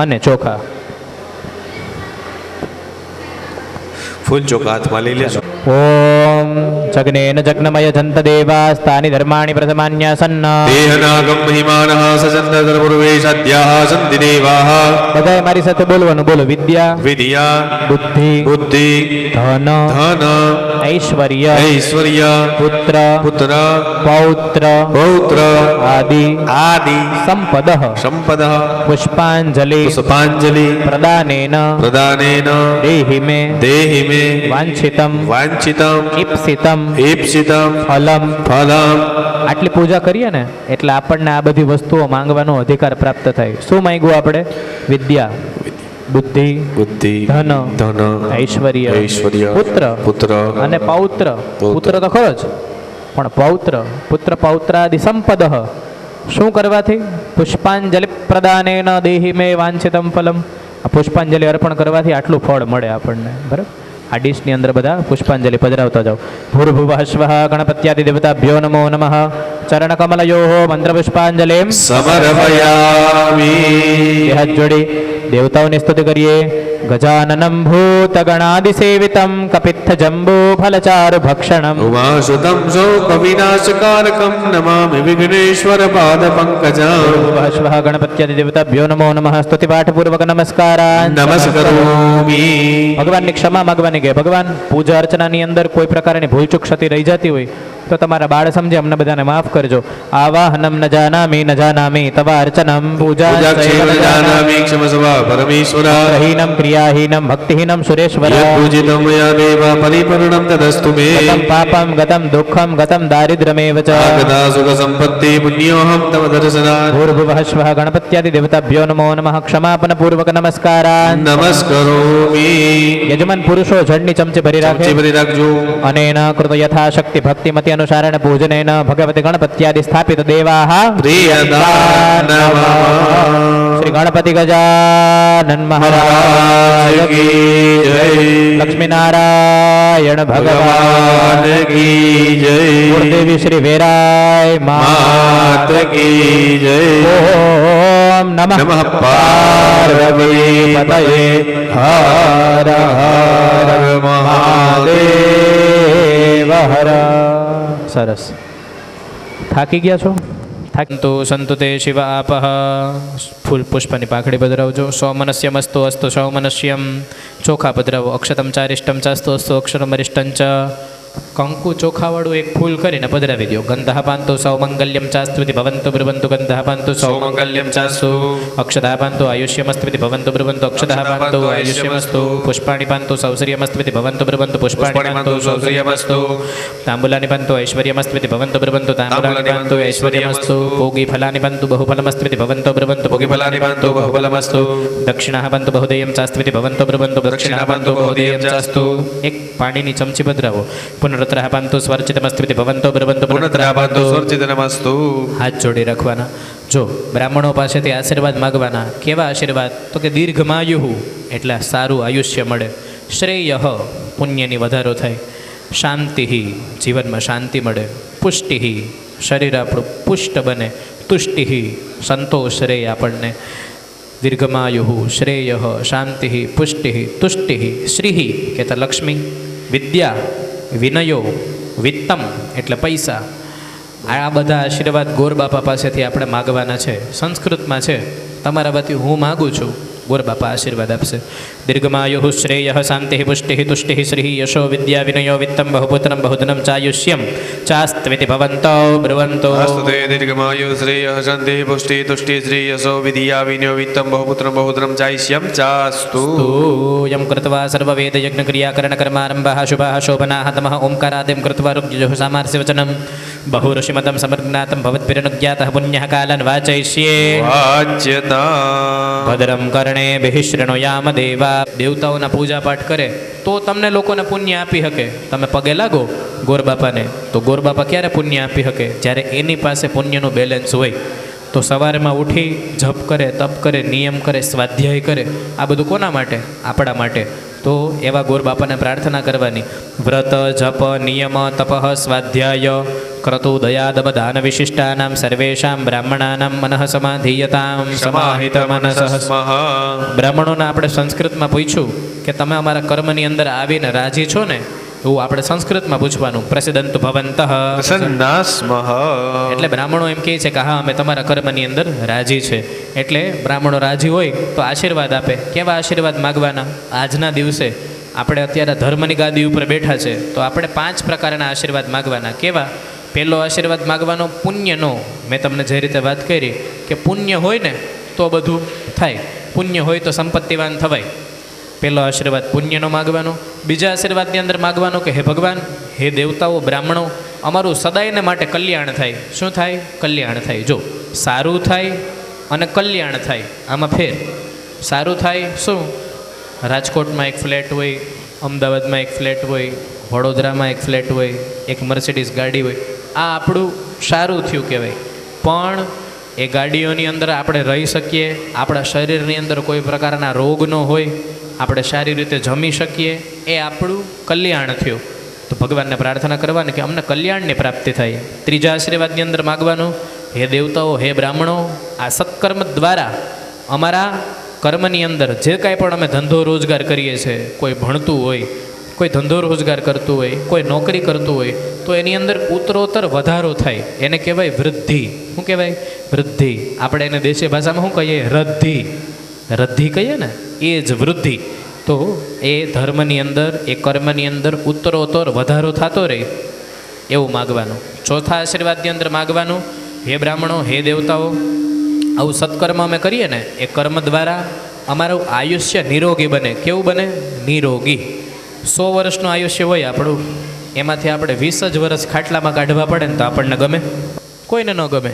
અને ચોખા. ફૂલ ચોખા હાથમાં લઈ લેજો. ઓમ જગ્નેન જગ્નમય જંત દેવાસ્તાની ધર્માણી પ્રથમાન્યાસન્ન. દેહનાગમ મહિમાનઃ સજંતર પૂર્વેશાદ્યાઃ સંતિ દેવાઃ. બધાએ મારી સાથે બોલવાનું. બોલો વિદ્યા વિદ્યા બુદ્ધિ બુદ્ધિ ધન ધન ઐશ્વર્ય ઐશ્વર્ય પુત્ર પુત્ર પૌત્ર પૌત્ર આદિ આદિ સંપદ સંપદ પુષ્પાંજલિ પુષ્પાંજલિ પ્રદાનેન પ્રદાનેન દેહિ મે દેહિ મે વાંછિતમ વાંછિતમ ઈપ્સિતમ ઈપ્સિતમ ફલમ. ફલમ. આટલી પૂજા કરીએ ને એટલે આપણને આ બધી વસ્તુઓ માંગવાનો અધિકાર પ્રાપ્ત થાય. શું માંગ્યું આપણે? વિદ્યા બુદ્ધિ બુદ્ધિ ધન ધન ઐશ્વર્ય ઐશ્વર્ય પુત્ર પુત્ર અને પૌત્ર. પુત્ર તો ખરો જ પણ પૌત્ર પુત્ર પૌત્રાદિ સંપદ. શું કરવાથી? પુષ્પાંજલિ પ્રદાનેન દેહિ મે વાંછિતમ ફલમ. આ પુષ્પાંજલિ અર્પણ કરવાથી આટલું ફળ મળે આપણને. બરાબર આ ડીશની અંદર બધા પુષ્પાંજલિ પધરાવતા જાઓ. ભૂર્ભુવઃ સ્વઃ ગણપત્યાદિ દેવતાભ્યો નમો નમઃ. ચરણકમલયોઃ મંત્ર પુષ્પાંજલિ સમર્પયામિ. હાથ જોડી દેવતાઓની સ્તુતિ કરીએ. ગજાનનમ ભૂત ગણાદિ સેવિતમ કપિત્થ જંબો ફલચારુ ભક્ષણમ. ઉમાસુતમ શોક વિનાશકારકમ નમામિ વિઘ્નેશ્વર પાદ પંકજમ. સ્વઃ ગણપત્યાદિ દેવતાભ્યો નમો નમઃ. સ્તુતિ પાઠ પૂર્વક નમસ્કારાન નમસ્કરોમિ. ભગવાનની ક્ષમા માગવાની કે ભગવાન પૂજા અર્ચનાની અંદર કોઈ પ્રકારની ભૂલચૂક ક્ષતિ રહી જતી હોય તો તમારા બાળ સમજે અમને બધાને માફ કરજો. આવાહનમ ન જાનામી તવ અર્ચનમ પૂજા જાનામિ ક્ષમસ્વ પરમેશ્વર. હીનમ ક્રિયાહીનમ ભક્તિહીનમ સુરેશ્વર. પૂજિતમ મયા દેવ પરિપૂર્ણમ તદસ્તુ મે. ગતમ પાપમ ગતમ દુઃખમ ગતમ દારિદ્ર્યમેવ ચ. આગતા સુખ સંપત્તિ પુણ્યોહમ તવ દર્શનાत्. ભૂર્ભુવઃ સ્વઃ ગણપત્યાદિ દેવતાભ્યો નમો નમઃ. ક્ષમાપન પૂર્વક નમસ્કારાન. નમસ્કરોમિ. યજમાન પુરુષો જળની ચમચી ભરી રાખે. ચમચી ભરી રાખજો. અનેન કૃત યથાશક્તિ ભક્તિમતિ અનુસારેણ પૂજનેન ભગવતી ગણપત્યાદિ સ્થાપિત દેવાઃ પ્રિયદાનમ. શ્રી ગણપતિ ગજાનન મહારાજ કી જય. લક્ષ્મીનારાયણ ભગવાન ભગવાન કી જય. કુળદેવી શ્રી વેરાય માત કી જય. ઓમ નમઃ નમઃ પાર્વતી પતયે હર હર મહાદેવ હર. સરસ. થાકી ગયા છો? થાકી સંતુ તે શિવ આપઃ. ફૂલ પુષ્પની પાખડી પધરાવજો. સૌમનસ્યમસ્તુ અસ્તુ સૌમનસ્યમ. ચોખા પધરાવો. અક્ષતમ ચારિષ્ટમ ચાસ્તુ અસ્તુ અક્ષરમ અરિષ્ટં ચ. કંકુ ચોખાવાળું એક ફૂલ કરીને પધરાવી દો. ગંધઃ પાંતુ સૌમંગલ્યમ ચાસ્તુતિ ભવન્તુ બ્રુવન્તુ. ગંધઃ પાંતુ સૌમંગલ્યમ ચાસ્તુ. અક્ષતઃ પાંતુ આયુષ્યમસ્તુતિ ભવન્તુ બ્રુવન્તુ. અક્ષતઃ પાંતુ આયુષ્યમસ્તુ. પુષ્પાણિ પાંતુ સૌશ્રિયમસ્તુતિ ભવન્તુ બ્રુવન્તુ. પુષ્પાણિ પાંતુ સૌશ્રિયમસ્તુ. તાંબુલાનિ પાંતુ ઐશ્વર્યમસ્તુતિ ભવન્તુ બ્રુવન્તુ. તાંબુલાનિ પાંતુ ઐશ્વર્યમસ્તુ. ભોગી ફલાનિ પાંતુ બહુફલમસ્તુતિ ભવન્તુ બ્રુવન્તુ. ભોગી ફલાનિ પાંતુ બહુફલમસ્તુ. દક્ષિણઃ પાંતુ બહુદેયમ ચાસ્તુતિ ભવન્તુ બ્રુવન્તુ. દક્ષિણઃ પાંતુ બહુદેયમ ચાસ્તુ. એક પાણીની ચમચી પધરાવો. પુનરુત્તરઃ પાંતુ સ્વર્ચિતમસ્તુતિ ભવન્તો બ્રુવન્તુ. પુનઃ પાંતુ સ્વર્ચિતનમસ્તુ. હાથ જોડી રાખવાના. જો બ્રાહ્મણો પાસેથી આશીર્વાદ માગવાના. કેવા આશીર્વાદ? તો કે દીર્ઘમાયુઃ એટલે સારું આયુષ્ય મળે. શ્રેયઃ પુણ્યની વધારો થાય. શાંતિ જીવનમાં શાંતિ મળે. પુષ્ટિ શરીર આપણું પુષ્ટ બને. તુષ્ટિ સંતોષ રહે આપણને. દીર્ઘમાયુઃ શ્રેયઃ શાંતિ પુષ્ટિ તુષ્ટિ શ્રી કહેતા લક્ષ્મી. વિદ્યા વિનયો વિત્તમ એટલે પૈસા. આ બધા આશીર્વાદ ગોરબાપા પાસેથી આપણે માગવાના છે. સંસ્કૃતમાં છે, તમારા વતી હું માગું છું, ગોરબાપા આશીર્વાદ આપશે. દીર્ઘમાયુ શ્રેય શાંતિ પુષ્ટિ તુષ્ટિ શ્રી યશો વિદ્યા વિનયો વિત્તમ બહુપુત્રમ બહુધનમ ચાયુષ્યમ ચાસ્ત્વિતિ ભવંતો બ્રુવંતો. અસ્તુતે દીર્ઘમાયુ શ્રેય શાંતિ પુષ્ટિ તુષ્ટિ શ્રી યશો વિદ્યા વિનયો વિત્તમ બહુપુત્રમ બહુધનમ ચાઈષ્યમ ચાસ્તુ. યમ કૃત્વા સર્વવેદ યજ્ઞ ક્રિયાકરણ કર્મારંભાઃ શુભાઃ શોભનાઃ તમઃ ઓમકારાદિમ કૃત્વા રુગ્યજોઃ સામાર્સ્ય વચનમ બહુ ઋષિમતમ સમર્જ્ઞાતમ ભવદ્ભિરનુજ્ઞાતઃ પુણ્યઃ કાલન વાચયિષ્યે. વાચ્યતા ભદ્રમ કર્ણેભિઃ શૃણુયામ દેવા. દેવતાઓના પૂજા પાઠ કરે તો તમને લોકોને પુણ્ય આપી શકે. તમે પગે લાગો ગોરબાપાને તો ગોરબાપા ક્યારે પુણ્ય આપી શકે? જ્યારે એની પાસે પુણ્યનું બેલેન્સ હોય. તો સવારમાં ઉઠી જપ કરે, તપ કરે, નિયમ કરે, સ્વાધ્યાય કરે, આ બધું કોના માટે? આપણા માટે. તો એવા ગોરબાપાને પ્રાર્થના કરવાની. વ્રત જપ નિયમ તપઃ સ્વાધ્યાય ક્રતુ દયાદમ દાન વિશિષ્ટાનામ સર્વેષામ બ્રાહ્મણાનામ મનઃ સમાધિયતામ સમાહિત મનસઃ. બ્રાહ્મણોને આપણે સંસ્કૃતમાં પૂછ્યું કે તમે અમારા કર્મની અંદર આવીને રાજી છો ને? એવું આપણે સંસ્કૃતમાં પૂછવાનું. પ્રસિદ્ધંતુ ભવંતઃ પ્રસન્નાસ્મઃ. એટલે બ્રાહ્મણો એમ કહે છે કે હા, અમે તમારા કર્મની અંદર રાજી છે. એટલે બ્રાહ્મણો રાજી હોય તો આશીર્વાદ આપે. કેવા આશીર્વાદ માગવાના? આજના દિવસે આપણે અત્યારે ધર્મની ગાદી ઉપર બેઠા છે તો આપણે 5 પ્રકારના આશીર્વાદ માગવાના. કેવા? પહેલો આશીર્વાદ માગવાનો પુણ્યનો. મેં તમને જે રીતે વાત કરી કે પુણ્ય હોય ને તો બધું થાય, પુણ્ય હોય તો સંપત્તિવાન થવાય. પહેલો આશીર્વાદ પુણ્યનો માગવાનો. બીજા આશીર્વાદની અંદર માગવાનો કે હે ભગવાન, હે દેવતાઓ, બ્રાહ્મણો, અમારું સદાયને માટે કલ્યાણ થાય. શું થાય? કલ્યાણ થાય. જો સારું થાય અને કલ્યાણ થાય, આમાં ફેર. સારું થાય શું? રાજકોટમાં એક ફ્લેટ હોય, અમદાવાદમાં એક ફ્લેટ હોય, વડોદરામાં એક ફ્લેટ હોય, એક મર્સિડીઝ ગાડી હોય, આ આપણું સારું થયું કહેવાય. પણ એ ગાડીઓની અંદર આપણે રહી શકીએ, આપણા શરીરની અંદર કોઈ પ્રકારના રોગ ન હોય, આપણે સારી રીતે જમી શકીએ, એ આપણું કલ્યાણ થયું. તો ભગવાનને પ્રાર્થના કરવાની કે અમને કલ્યાણની પ્રાપ્તિ થાય. ત્રીજા આશીર્વાદની અંદર માગવાનું, હે દેવતાઓ, હે બ્રાહ્મણો, આ સત્કર્મ દ્વારા અમારા કર્મની અંદર જે કાંઈ પણ અમે ધંધો રોજગાર કરીએ છીએ, કોઈ ભણતું હોય, કોઈ ધંધો રોજગાર કરતું હોય, કોઈ નોકરી કરતું હોય, તો એની અંદર ઉત્તરોત્તર વધારો થાય. એને કહેવાય વૃદ્ધિ. શું કહેવાય? વૃદ્ધિ. આપણે એને દેશી ભાષામાં શું કહીએ? રદ્ધિ. રદ્ધિ કહીએ ને, એ જ વૃદ્ધિ. તો એ ધર્મની અંદર, એ કર્મની અંદર ઉત્તરોત્તર વધારો થતો રહે એવું માગવાનું. ચોથા આશીર્વાદની અંદર માગવાનું, હે બ્રાહ્મણો, હે દેવતાઓ, આવું સત્કર્મ અમે કરીએ ને એ કર્મ દ્વારા અમારું આયુષ્ય નિરોગી બને. કેવું બને? નિરોગી. 100 વર્ષનું આયુષ્ય હોય આપણું, એમાંથી આપણે 20 જ વર્ષ ખાટલામાં કાઢવા પડે ને તો આપણને ગમે? કોઈને ન ગમે.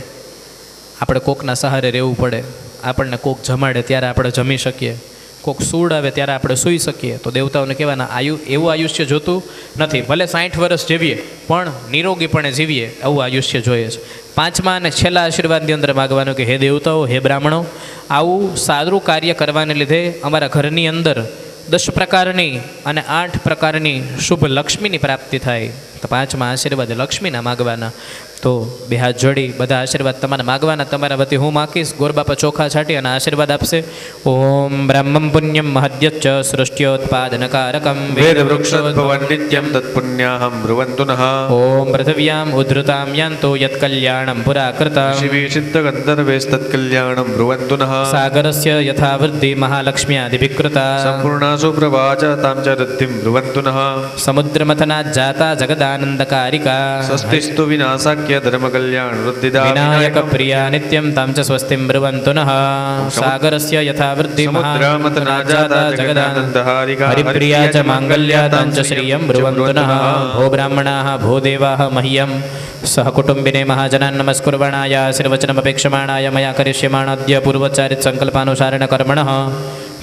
આપણે કોકના સહારે રહેવું પડે. આપણને કોક જમાડે ત્યારે આપણે જમી શકીએ, કોક સૂડ આવે ત્યારે આપણે સૂઈ શકીએ. તો દેવતાઓને કહેવાના એવું આયુષ્ય જોતું નથી. ભલે 60 વર્ષ જીવીએ પણ નિરોગીપણે જીવીએ એવું આયુષ્ય જોઈએ છે. પાંચમા અને છેલ્લા આશીર્વાદની અંદર માગવાનું કે હે દેવતાઓ, હે બ્રાહ્મણો, આવું સારું કાર્ય કરવાને લીધે અમારા ઘરની અંદર 10 પ્રકારની અને 8 પ્રકારની શુભ લક્ષ્મીની પ્રાપ્તિ થાય. તો પાંચમા આશીર્વાદ લક્ષ્મીના માગવાના. તો બે હાથ જોડી બધા આશીર્વાદ તમારે માગવાના. તમારા વતી હું માગીશ, ગોરબાપા ચોખા છાંટી અને આશીર્વાદ આપશે. ઓમ બ્રહ્મં પુણ્યમ મહદ્યચ્ચ સૃષ્ટ્યોત્પાદનકારકમ વેદવૃક્ષોદ્ભવં નિત્યં તત્પુણ્યાહં બ્રુવન્તુ નઃ. ઓમ પૃથિવ્યામ ઉદ્ધૃતામ યાન્તો યત્કલ્યાણં પુરાકૃતા. શિવે સિદ્ધગંધર્વેસ્તત્કલ્યાણં બ્રુવન્તુ નઃ. સાગરસ્ય યથા વૃદ્ધિ મહાલક્ષ્મ્યાદિભિકૃતા. સંપૂર્ણા સુપ્રભા ચ તાં ચ રિદ્ધિં બ્રુવન્તુ નઃ. સમુદ્રમથનાत् જાતા જગદાનંદકારિકા. સ્વસ્તિસ્તુ વિનાશાક્ય ધર્મકલ્યાણ વૃદ્ધિદા વિનાયક પ્રિયા નિત્યમ તાં ચ સ્વસ્તિં બ્રુવન્તુ નઃ. સાગરસ્ય યથા વૃદ્ધિ સમુદ્રામથના જાતા જગદાનંદહારિકા. હરિપ્રિયા ચ માંગલ્યા તાં ચ શ્રિયં બ્રુવન્તુ નઃ. ભો બ્રાહ્મણાઃ ભો દેવાઃ મહ્યં સહ કુટુંબિને મહાજનાન નમસ્કુર્વણાય આશીર્વચનમપેક્ષમાણાય મયા કરિષ્યમાણાદ્ય પૂર્વચારિત સંકલ્પાનુસારેણ કર્મણઃ.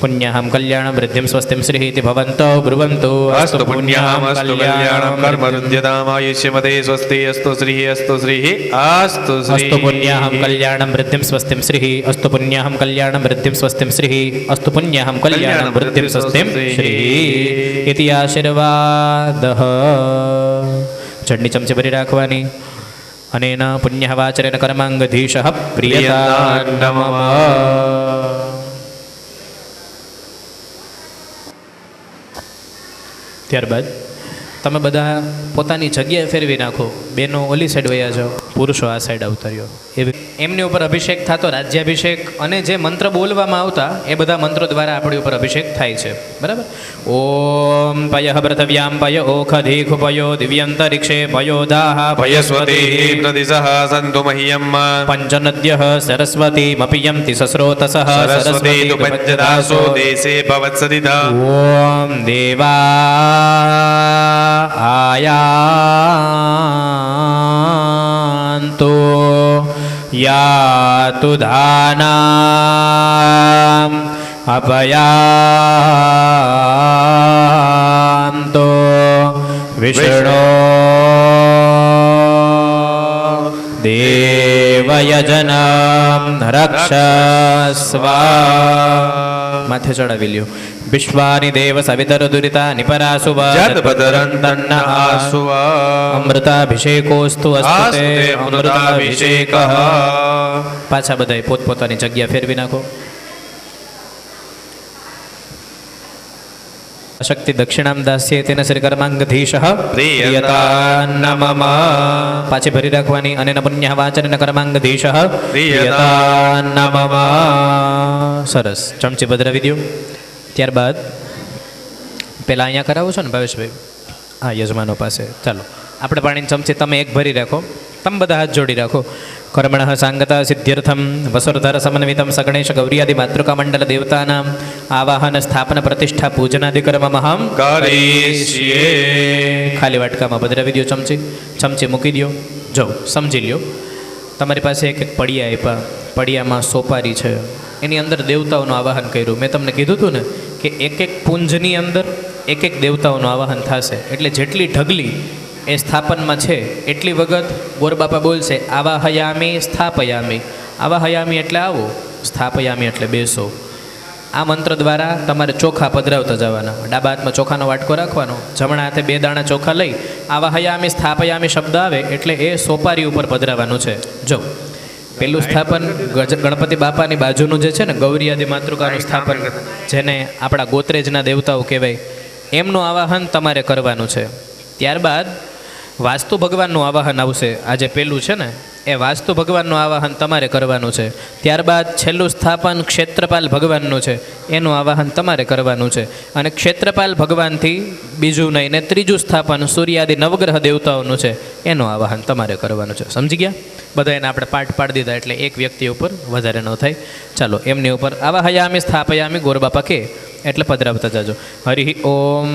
પુણ્યહમ કલ્યાણમ વૃદ્ધિમ સ્વસ્તિમ શ્રીહિતિ ભવન્તો બ્રુવન્તુ. અસ્તુ પુણ્યહમ અસ્તુ કલ્યાણમ કર્મ વૃદ્ધ્યતામ આયુષ્યમતે સ્વસ્તિ અસ્તુ શ્રીઃ અસ્તુ શ્રીઃ અસ્તુ શ્રીઃ. અસ્તુ પુણ્યહમ કલ્યાણમ વૃદ્ધિમ સ્વસ્તિમ શ્રીઃ અસ્તુ પુણ્યહમ કલ્યાણમ વૃદ્ધિમ સ્વસ્તિમ શ્રીઃ અસ્તુ પુણ્યહમ કલ્યાણમ વૃદ્ધિમ સ્વસ્તિમ શ્રીઃ. ઇતિ આશીર્વાદઃ. ચટણી ચમચી ભરી રાખવાની. અનેન પુણ્યઃ વાચરેણ કર્માંગધીશઃ પ્રિયતાન્નમઃ. ત્યારબાદ તમે બધા પોતાની જગ્યાએ ફેરવી નાખો. બેનો ઓલી સાઈડ વયા જાઓ, પુરુષો આ સાઈડ અવતર્યો. એવી એમની ઉપર અભિષેક થતો, રાજ્યાભિષેક અને જે મંત્ર બોલવામાં આવતા એ બધા મંત્રો દ્વારા આપણી ઉપર અભિષેક થાય છે. બરાબર. ઓમ પય પૃથવ્યામ પય ઓખધીખ પયો દિવ્યંતરિક્ષે પયો દાહ ભયસ્વતી પ્રદિશઃ સંતુ મહ્યમ પંચનદ્યઃ સરસ્વતીમપિયંતિ સસ્રોતસઃ સરસ્વતી તુ પંચદાસો દેશે ભવત્સદિતા ઓમ દેવા આયાન્તો યાતુ ધાનામ અભયાન્તો વિષ્ણો દેવયજનમ રક્ષસ્વ. માથે ચડાવી લ્યો. વિશ્વાનિ દેવ સવિતર દુરિતા નિપરાસુવ જતપદરંતન્ન આસુવ અમૃતાભિષેકોસ્તુ અસ્તુતે અમૃતાભિષેકઃ. પાછા બધાય પોતપોતાની જગ્યા ફેરવી નાખો. શક્તિ દક્ષિણામ દાસ્યે તેન શ્રી કર્માંગધીશઃ પ્રિયતાન્નમમ. પાછી ભરી રાખવાની. અને ન પુણ્ય વાચન કર્માંગધીશઃ પ્રિયતાન્નમમ. સરસ. ચમચી ભદ્રાવી દો. ત્યારબાદ પહેલાં અહીંયા કરાવો છો ને ભાવેશભાઈ? હા, યજમાનો પાસે. ચાલો આપણે પાણીની ચમચી તમે એક ભરી રાખો. તમે બધા હાથ જોડી રાખો. કર્મણઃ સાંગતા સિદ્ધ્યર્થમ વસુરધર સમન્વિતમ સગણેશ ગૌરીયાદિ માતૃકા મંડળ દેવતાનામ આવાહન સ્થાપન પ્રતિષ્ઠા પૂજનાદિકર્મમહં કરીષ્યે. ખાલી વાટકામાં ભદ્રાવી દો ચમચી. ચમચી મૂકી દો. જો સમજી લ્યો, તમારી પાસે એક એક પડિયા આપ્યા. પડિયામાં સોપારી છે, એની અંદર દેવતાઓનું આવાહન કર્યું. મેં તમને કીધું હતું ને કે એક એક પુંજની અંદર એક એક દેવતાઓનું આવાહન થશે. એટલે જેટલી ઢગલી એ સ્થાપનમાં છે એટલી વખત ગોરબાપા બોલશે આવાહયામી સ્થાપયામી. આવાહયામી એટલે આવો, સ્થાપયામી એટલે બેસો. આ મંત્ર દ્વારા તમારે ચોખા પધરાવતા જવાના. ડાબા હાથમાં ચોખાનો વાટકો રાખવાનો, જમણા હાથે 2 દાણા ચોખા લઈ આવાહયામી સ્થાપયામી શબ્દ આવે એટલે એ સોપારી ઉપર પધરાવવાનું છે. જો પેલું સ્થાપન ગણપતિ બાપાની બાજુનું જે છે ને ગૌરીયાદિ માતૃકાનું સ્થાપન, જેને આપણા ગોત્રેજના દેવતાઓ કહેવાય, એમનું આવાહન તમારે કરવાનું છે. ત્યારબાદ વાસ્તુ ભગવાનનું આવાહન આવશે. આ જે પેલું છે ને એ વાસ્તુ ભગવાનનું આવાહન તમારે કરવાનું છે. ત્યારબાદ છેલ્લું સ્થાપન ક્ષેત્રપાલ ભગવાનનું છે, એનું આવાહન તમારે કરવાનું છે. અને ક્ષેત્રપાલ ભગવાનથી બીજું નહીં ને ત્રીજું સ્થાપન સૂર્યાદિ નવગ્રહ દેવતાઓનું છે, એનું આવાહન તમારે કરવાનું છે. સમજી ગયા? બધા એને આપણે પાઠ પાડી દીધા એટલે એક વ્યક્તિ ઉપર વધારે ન થાય. ચાલો એમની ઉપર આવાહયામી સ્થાપયામી ગોરબાપા કે એટલે પધરાવતા જાજો. હરિ ઓમ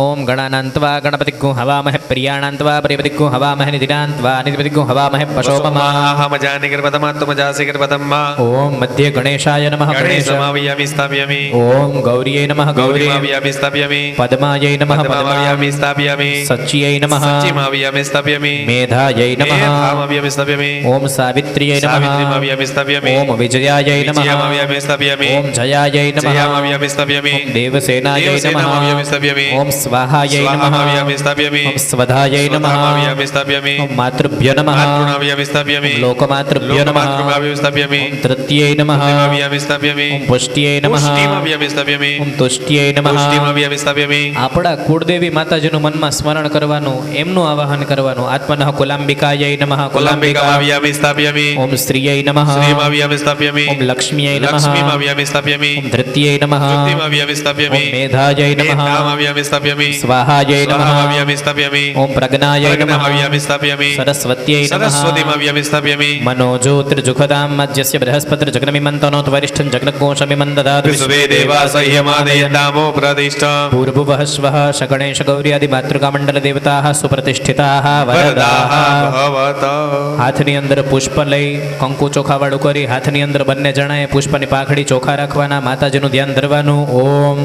ઓમ ગણાનાંત્વા ગણપતિગ્ગું હવામહે પ્રિયાણાંત્વા પ્રિયપતિગ્ગું હવામહે નિધિનાંત્વા નિધિપતિગ્ગું હવામહે પશોપમાહમ જાનિકર્પતમાત્મજાસિકર્પતમ્મા. ઓમ મધ્યે ગણેશાય નમઃ ગણેશમાવિયામિ સ્થાપયામિ. ઓમ ગૌરીય નમઃ ગૌરીમાવિયામિ સ્થાપયામિ. પદ્માય નમઃ પદ્માવિયામિ સ્થાપયામિ. સચ્યય નમઃ સચ્ચિમાવિયામિ સ્થાપયામિ. મેધાય નમઃ મેધામાવિયામિ સ્થાપયામિ. ઓમ સાવિત્ર્યય નમઃ સાવિત્રીમાવિયામિ સ્થાપયામિ. ઓમ વિજયાય નમઃ વિજયામાવિયામિ સ્થાપયામિ. ઓમ જયાય નમઃ જયામાવિયામિ સ્થાપયામિ. ઓમ દેવસેનાય દેવસેનામાવિયામિ નમઃ સ્થાપયામિ. ઓમ સ્વાહાય સ્વાહામાવિયામિ નમઃ સ્થાપયામિ. ઓમ સ્વધાય નમઃ સ્વાહામાવિયામિ સ્થાપયામિ. ઓમ માતૃભ્ય નમઃ માતૃણાવિયામિ સ્થાપયામિ. ઓમ લોકમાતૃભ્ય નમઃ લોકમાતૃમાવિયામિ સ્થાપયામિ. ઓમ તૃતીય નમઃ તૃતીયમાવિયામિ સ્થાપયામિ. ઓમ પુષ્ટિય નમઃ પુષ્ટિમાવિયામિ સ્થાપયામિ. ઓમ તુષ્ટિય નમઃ. પુષ્ટિમાવિયામિ સ્થાપયામિ. આપણા કુળદેવી માતાજીનું મનમાં સ્મરણ કરવાનું, એમનું આવાહન કરવાનું. આત્મનઃ કુલાંબિકાય નમઃ કુલાંબિકામાવિયામિ સ્થાપયામિ. ઓમ સ્ત્રીય નમઃ શ્રીમાવિયામિ સ્થાપયામિ. ઓમ લક્ષ્મીય નમઃ લક્ષ્મીમાવિયામિ સ્થાપયામિ. ઓમ ધૃત્યય નમઃ ધૃતિમાવિયામિ સ્થાપયામિ. ઓમ મેધાય નમઃ મેધામાવિયામિ સ્થાપયામિ. સ્વાહાય નમઃ સ્વાહામાવિયામિ સ્થાપયામિ. ઓમ પ્રજ્ઞાય નમઃ પ્રજ્ઞામાવિયામિ સ્થાપયામિ. સરસ્વત્यै નમઃ સરસ્વતીમાવિયામિ સ્થાપયામિ. मनोज्योतिर्जुखदां मध्यस्य बृहस्पतिर्जग्नमिमन्तनोत् वरिष्ठं जग्नकोशमिमं ददातु विश्वे देवा सह्यमादयन्तामो प्रतिष्ठा. भूर्भुवः स्वः शकणेश गौर्यादि मातृकामण्डलदेवताः सुप्रतिष्ठिताः वरदाः ભવતા. હાથની અંદર પુષ્પ લઈ કંકુ ચોખાવાળું કરી હાથની અંદર બંને જણાએ પુષ્પની પાખડી ચોખા રાખવાના, માતાજીનું ધ્યાન ધરવાનું. ઓમ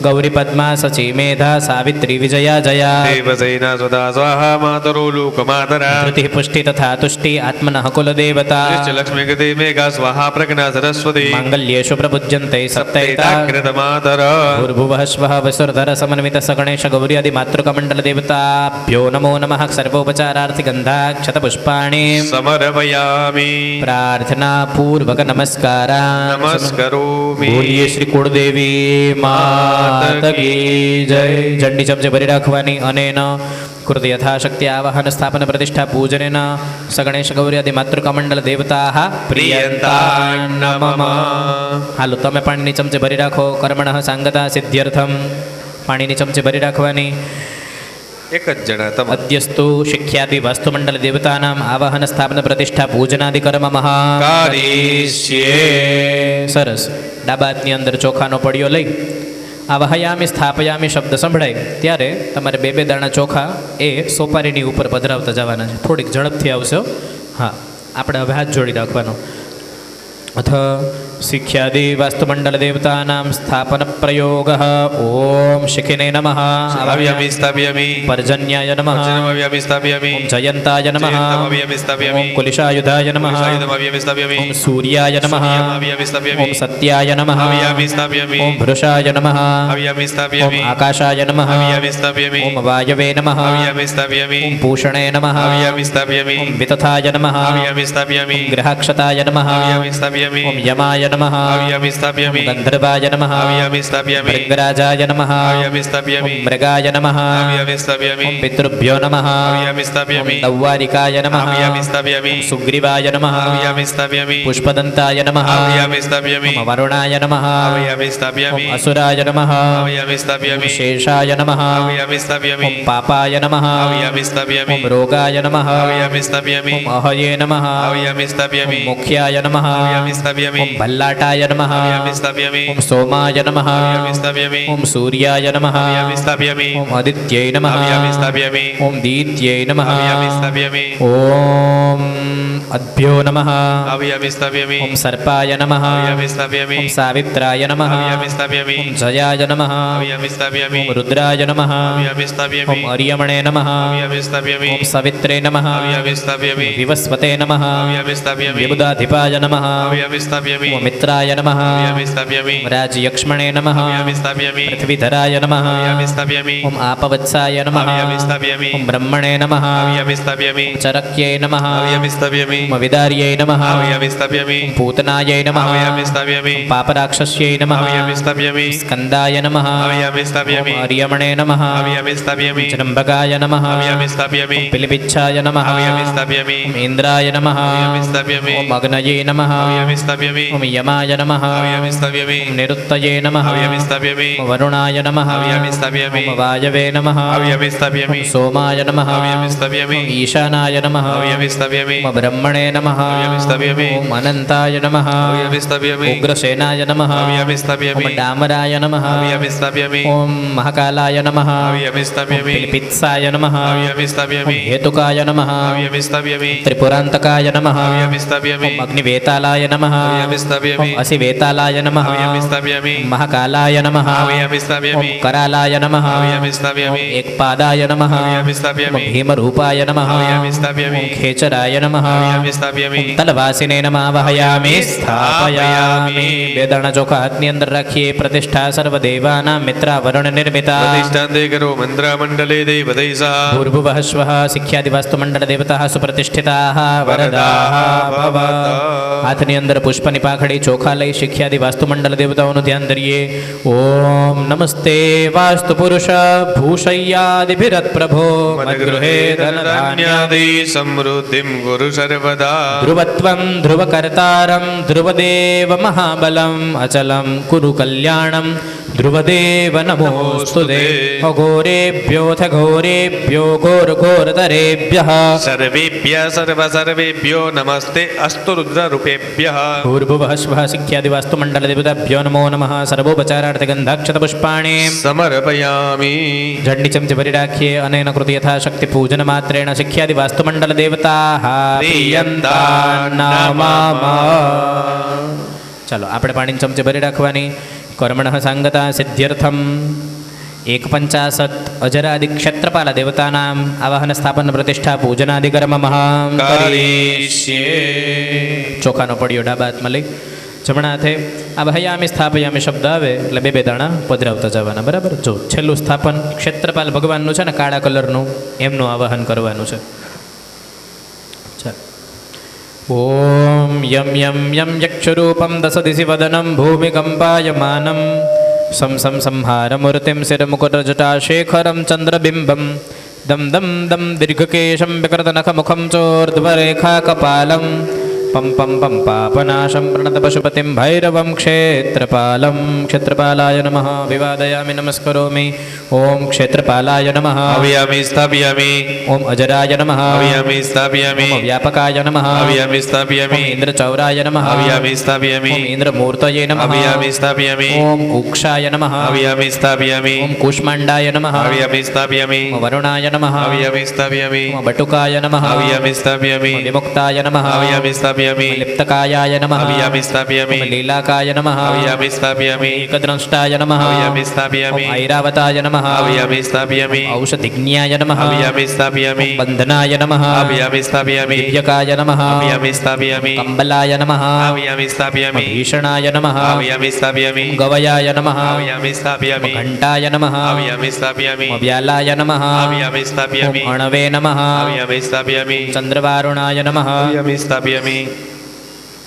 ગૌરી પદ્મા સચી મેધા સાવિત્રી વિજયા જયા દેવસેના સુધા સ્વાહા માતરો લોકમાતરા. ધૃતિઃ પુષ્ટિ તથા તુષ્ટિ આત્મનઃ કુલદેવતા લક્ષ્મી ગતિ મેઘા સ્વાહા પ્રજ્ઞા સરસ્વતી. માંગલ્યેષુ પ્રપુજ્યન્તે સપ્તૈ દૈતાકૃતમાતર ભૂર્ભુવઃ સ્વઃ વસુરધર સમન્વિત સગણેશ ગૌર્યાદિ માતૃકમંડલ દેવતાભ્યો નમો નમઃ સર્વોપચારાર્થી ગંધાક્ષત પુષ્પાણિ સમર્પયામિ પ્રાર્થના પૂર્વક નમસ્કારા નમસ્કરોમિ બોલીએ શ્રી કુળદેવી માત કી જય. ઝંડી ચમચે ભરી રાખવાની અને કૃત યથાશક્તિ આવાહન સ્થાપન પ્રતિષ્ઠા પૂજનેન સગણેશ ગૌર્યાદિ માતૃકમંડલ દેવતા પ્રિયંતાન્નમમ હાલો તમે પાણીની ચમચે ભરી રાખો. કર્મણઃ સાંગતા સિદ્ધ્યર્થમ પાણીની ચમચે ભરી રાખવાની. એક જ જણા તમે અદ્યસ્તુ શિખ્યાદિ વાસ્તુમંડલ દેવતાનામ આવાહન સ્થાપન પ્રતિષ્ઠા પૂજનાદિ કર્મ મહા કારીષ્યે. સરસ. ડાબા હાથની અંદર ચોખાનો પડિયો લઈ આવાહયામી સ્થાપયામી શબ્દ સંભળાય ત્યારે તમારે બે દાણા ચોખા એ સોપારીની ઉપર પધરાવતા જવાના છે. થોડીક ઝડપથી આવશો. હા, આપણે હવે હાથ જોડી રાખવાનો. અથ શિખ્યાદિ વાસ્તુમંડલ દેવતાનામ સ્થાપન પ્રયોગ. ઓમ શિખિને નમઃ. સ્થાપયામિ સ્થાપયામિ પર્જન્યાય નમઃ. પર્જન્યમવ્યામિ સ્થાપયામિ ઓમ જયંતાય નમઃ. જયંતમવ્યામિ સ્થાપયામિ ઓમ કુલિશાયુધાય નમઃ. સાયુધમવ્યામિ સ્થાપયામિ ઓમ સૂર્યાય નમઃ. સૂર્યમવ્યામિ સ્થાપયામિ ઓમ સત્યાય નમઃ. અવ્યામિ સ્થાપયામિ ઓમ ભૃષાય નમઃ. અવ્યામિ ઓમ સ્થાપયામિ આકાશાય નમઃ. અવ્યામિ સ્થાપયામિ ઓમ વાયવે નમઃ. અવ્યામિ સ્થાપયામિ ઓમ ભૂષણે નમઃ. અવ્યામિ સ્થાપયામિ ઓમ વિતથાય નમઃ. અવ્યામિ સ્થાપયામિ ઓમ ગ્રહાક્ષતાય નમઃ. અવ્યામિ સ્થાપયામિ ઓમ યમાય નમઃ. અવ્યામિ સ્થાપયામિ ઓમ ગંધર્વાય નમઃ. અવ્યામિ સ્થાપયામિ ભૃંગરાજાય નમઃ. અવ્યામિ સ્થાપયામિ ઓમ મૃગાય નમઃ. અવ્યામિ સ્થાપયામિ ઓમ પિતૃભ્યો નમઃ. અવ્યામિ સ્થાપયામિ ઓમ દૌવારિકાય નમઃ. અવ્યામિ સ્થાપયામિ ઓમ સુગ્રીવાય નમઃ. અવ્યામિ સ્થાપયામિ પુષ્પદંતાય નમઃ. અવ્યામિ સ્થાપયામિ ઓમ વરુણાય નમઃ. અવ્યામિ સ્થાપયામિ ઓમ અસુરાય નમઃ. અવ્યામિ સ્થાપયામિ શેષાય નમઃ. અવ્યામિ સ્થાપયામિ ઓમ પાપાય નમઃ. અવ્યામિ સ્થાપયામિ ઓમ રોગાય નમઃ. અવ્યામિ સ્થાપયામિ ઓમ અહયે નમઃ. અવ્યામિ સ્થાપયામિ ઓમ મુખ્યાય નમઃ. અવ્યામિ સ્થાપયામિ ઓમ ભલ્લાટાય નમઃ. અવ્યામિ સ્થાપયામિ ઓમ સોમાય નમઃ. અવ્યામિ સ્થાપયામિ ઓમ સૂર્યાય નમઃ. અવ્યામિ સ્થાપયામિ ઓમ આદિત્યય નમઃ. અવ્યામિ સ્થાપયામિ ઓમ દીત્યય નમઃ. અવ્યામિ સ્થાપયામિ ઓમ અદ્ભ્યો નમઃ. અવ્યામિ સ્થાપયામિ ઓમ સર્પાય નમઃ. અવ્યામિ સ્થાપયામિ ઓમ સાવિત્રાય નમઃ. અવ્યામિ સ્થાપયામિ ઓમ જયાય નમઃ. અવ્યામિ સ્થાપયામિ ઓમ રુદ્રાય નમઃ. અવ્યામિ સ્થાપયામિ ઓમ અર્યમણે નમઃ. અવ્યામિ સ્થાપયામિ ઓમ સવિત્રે નમઃ. અવ્યામિ સ્થાપયામિ વિવસ્વતે નમઃ. અવ્યામિ સ્થાપયામિ વિબુધાધિપાય નમઃ. અવ્યામિ સ્થાપયામિ ઓમ મિત્રાય નમઃ. અવ્યામિ સ્થાપયામિ ઓમ રાજયક્ષ્મણે નમઃ. અવ્યામિ સ્થાપયામિ પૃથ્વીધરાય નમઃ. અવ્યામિ સ્થાપયામિ ઓમ આપવત્સાય નમઃ. અવ્યામિ સ્થાપયામિ ઓમ બ્રહ્મણે નમઃ. અવ્યામિ સ્થાપયામિ ચરક્યે નમઃ. અવ્યામિ સ્થાપયામિ ઓમ વિદાર્યે નમઃ. અવ્યામિ સ્થાપયામિ ઓમ પૂતનાય નમઃ. અવ્યામિ સ્થાપયામિ ઓમ પાપરાક્ષસ્यै નમઃ. અવ્યામિ સ્થાપયામિ સ્કંદાય નમઃ. અવ્યામિ સ્થાપયામિ ઓમ અર્યમણે નમઃ. અવ્યામિ સ્થાપયામિ જંબકાય નમઃ. અવ્યામિ સ્થાપયામિ ઓમ પિલિપિચ્છાય નમઃ. અવ્યામિ સ્થાપયામિ ઓમ ઇન્દ્રાય નમઃ. અવ્યામિ સ્થાપયામિ ઓમ અગ્નયે નમઃ. અવ્યામિ સ્થાપયામિ ઓમ યમાય નમઃ. અવ્યામિ સ્થાપયામિ ઓમ નિરુત્તયે નમઃ. અવ્યામિ સ્થાપયામિ ઓમ વરુણાય નમઃ. અવ્યામિ સ્થાપયામિ ઓમ વાયવે નમઃ. અવ્યામિ સ્થાપયામિ ઓમ સોમાય નમઃ. અવ્યામિ સ્થાપયામિ ઓમ ઈશાનાય નમઃ. અવ્યામિ સ્થાપયામિ ઓમ બ્રહ્મણે નમઃ. અવ્યામિ સ્થાપયામિ ઓમ અનંતાય નમઃ. અવ્યામિ સ્થાપયામિ ઉગ્રસેનાય નમઃ. અવ્યામિ ઓમ સ્થાપયામિ ડામરાય નમઃ. અવ્યામિ સ્થાપયામિ ઓમ મહાકાલાય નમઃ. અવ્યામિ સ્થાપયામિ પિત્સાય નમઃ. અવ્યામિ સ્થાપયામિ હેતુકાય નમઃ. અવ્યામિ સ્થાપયામિ ત્રિપુરાંતકાય નમઃ. અવ્યામિ સ્થાપયામિ ઓમ અગ્નિવેતાલાય નમઃ. અવ્યામિ સ્થાપયામિ ઓમ અસિવેતાલાય નમઃ. અવ્યામિ સ્થાપયામિ ઓમ મહાકાલાય નમઃ. અવ્યામિ સ્થાપયામિ ઓમ કરાલાય નમઃ. અવ્યામિ સ્થાપયામિ ઓમ એકપાદાય નમઃ. અવ્યામિ ઓમ સ્થાપયામિ ભીમરૂપાય નમઃ. અવ્યામિ સ્થાપયામિ ઓમ ખેચરાય નમઃ. અવ્યામિ સ્થાપયામિ ઓમ તલવાસિને નમઃ વહયામિ સ્થાપયામિ. બે દાણા ચોખા હાથની અંદર રાખીએ. પ્રતિષ્ઠા સર્વ દેવાના મિત્રા વરુણ નિર્મિતા. પ્રતિષ્ઠાંતે કરો મંત્રમંડલે દેવતૈ સહ ભૂર્ભુવઃ સ્વઃ શિખ્યાદિ વાસ્તુમંડળ દેવતાઃ સુપ્રતિષ્ઠિતાઃ વરદાઃ ભવ. હાથની અંદર પુષ્પની પાંખડી ચોખા લઈ શિખ્યાદિ વાસ્તુમંડળ દેવતાઓનું ધ્યાન ધરીએ. ઓમ નમસ્તે વાસ્તુ પુરુષ ભૂષય્યાદિભિરત પ્રભો મદ્ગૃહે ધનધાન્યાદિ ધન્યાદિ સમૃદ્ધિમ ગુરુ સર્વદા ધ્રુવત્વં ધ્રુવકર્તારં ધ્રુવદેવ મહાબલમ અચલમ કુરુ કલ્યાણમ ધ્રુવદેવ નમોસ્તુતે. અઘોરેભ્યોऽથ ઘોરેભ્યો ઘોરઘોરતરેભ્યઃ સર્વેભ્યઃ સર્વસર્વેભ્યો નમસ્તે અસ્તુ રુદ્રરૂપેભ્યઃ ભૂર્ભુવઃ સ્વઃ શિખ્યાદિ વાસ્તુમંડળ દેવતાભ્યો નમો નમઃ. સર્વોપચારાર્થ ગંધાક્ષત પુષ્પાણિ સમર્પયામિ. ઝંડી ચમચે ભરી રાખીએ અને એના કૃતિ યથાશક્તિ પૂજન માત્રેણ શિખ્યાદિ વાસ્તુમંડળ દેવતાઃ પ્રિયંતાન્નમઃ. ચાલો આપણે પાણીની ચમચે ભરી રાખવાની. કર્મણઃ સાંગતા સિદ્ધ્યર્થમ 51 અજરાદિ ક્ષેત્રપાલ દેવતાનામ આવાહન સ્થાપન પ્રતિષ્ઠા પૂજનાદિ કર્મ મહામ કરીષ્યે. ચોખાનો પડિયો ડાબા હાથમાં લઈ જમણા હાથે આવાહયામી સ્થાપયામી શબ્દ આવે એટલે બે દાણા પધરાવતા જવાના. બરાબર. જો છેલ્લું સ્થાપન ક્ષેત્રપાલ ભગવાનનું છે ને, કાળા કલરનું, એમનું આવાહન કરવાનું છે. ઓમ યમ યમ યમ યક્ષરૂપમ દસદિશિ વદનમ ભૂમિકંપાયમાનમ સમ સમ સંહાર મૂર્તિમ શિરમુકુટજટાશેખરમ ચંદ્રબિંબમ દમ દમ દમ દીર્ઘકેશમ વિકૃતનખમુખમ ચોર્ધ્વરેખા કપાલમ પમ પમ પમ પાપનાશમ પ્રણત પશુપતિમ ભૈરવમ ક્ષેત્રપાલમ. ક્ષેત્રપાલાય નમઃ. વિવાદયામિ નમસ્કરોમિ. ઓમ ક્ષેત્રપાલાય નમઃ. અવ્યામિ સ્થાપયામિ. ઓમ અજરાય નમઃ. અવ્યામિ સ્થાપયામિ. ઓમ વ્યાપકાય નમઃ. અવ્યામિ સ્થાપયામિ. ઓમ ઇન્દ્રચૌરાય નમઃ. અવ્યામિ સ્થાપયામિ. ઓમ ઇન્દ્રમૂર્તયે નમઃ. અવ્યામિ સ્થાપયામિ. ઓમ ઉક્ષાય નમઃ. અવ્યામિ સ્થાપયામિ. ઓમ કુષ્માંડાય નમઃ. અવ્યામિ સ્થાપયામિ. ઓમ વરુણાય નમઃ. અવ્યામિ સ્થાપયામિ. ઓમ બટુકાય નમઃ. અવ્યામિ સ્થાપયામિ. ઓમ વિમુક્તાય નમઃ. અવ્યામિ સ્થાપયામિ. લિપ્તકાયાય નમઃ. અવ્યામિ સ્થાપયામિ. ઓમ લીલાકાય નમઃ. અવ્યામિ સ્થાપયામિ. એકદ્રષ્ટાય નમઃ. અવ્યામિ સ્થાપયામિ. ઓમ ઐરાવતાય નમઃ. અવ્યામિ સ્થાપયામિ. ઔષધિજ્ઞાય નમઃ. અવ્યામિ સ્થાપયામિ. બંધનાય નમઃ. અવ્યામિ સ્થાપયામિ. દિવ્યકાય નમઃ. અવ્યામિ સ્થાપયામિ. કંબલાય નમઃ. અવ્યામિ સ્થાપયામિ. ભીષણાય નમઃ. અવ્યામિ સ્થાપયામિ. ગવયાય નમઃ. અવ્યામિ સ્થાપયામિ. ઘંટાય નમઃ. અવ્યામિ સ્થાપયામિ. વ્યાલાય નમઃ. અવ્યામિ સ્થાપયામિ. ઓમ અણવે નમઃ. અવ્યામિ સ્થાપયામિ. ચંદ્રવારુણાય નમઃ. અવ્યામિ સ્થાપયામિ.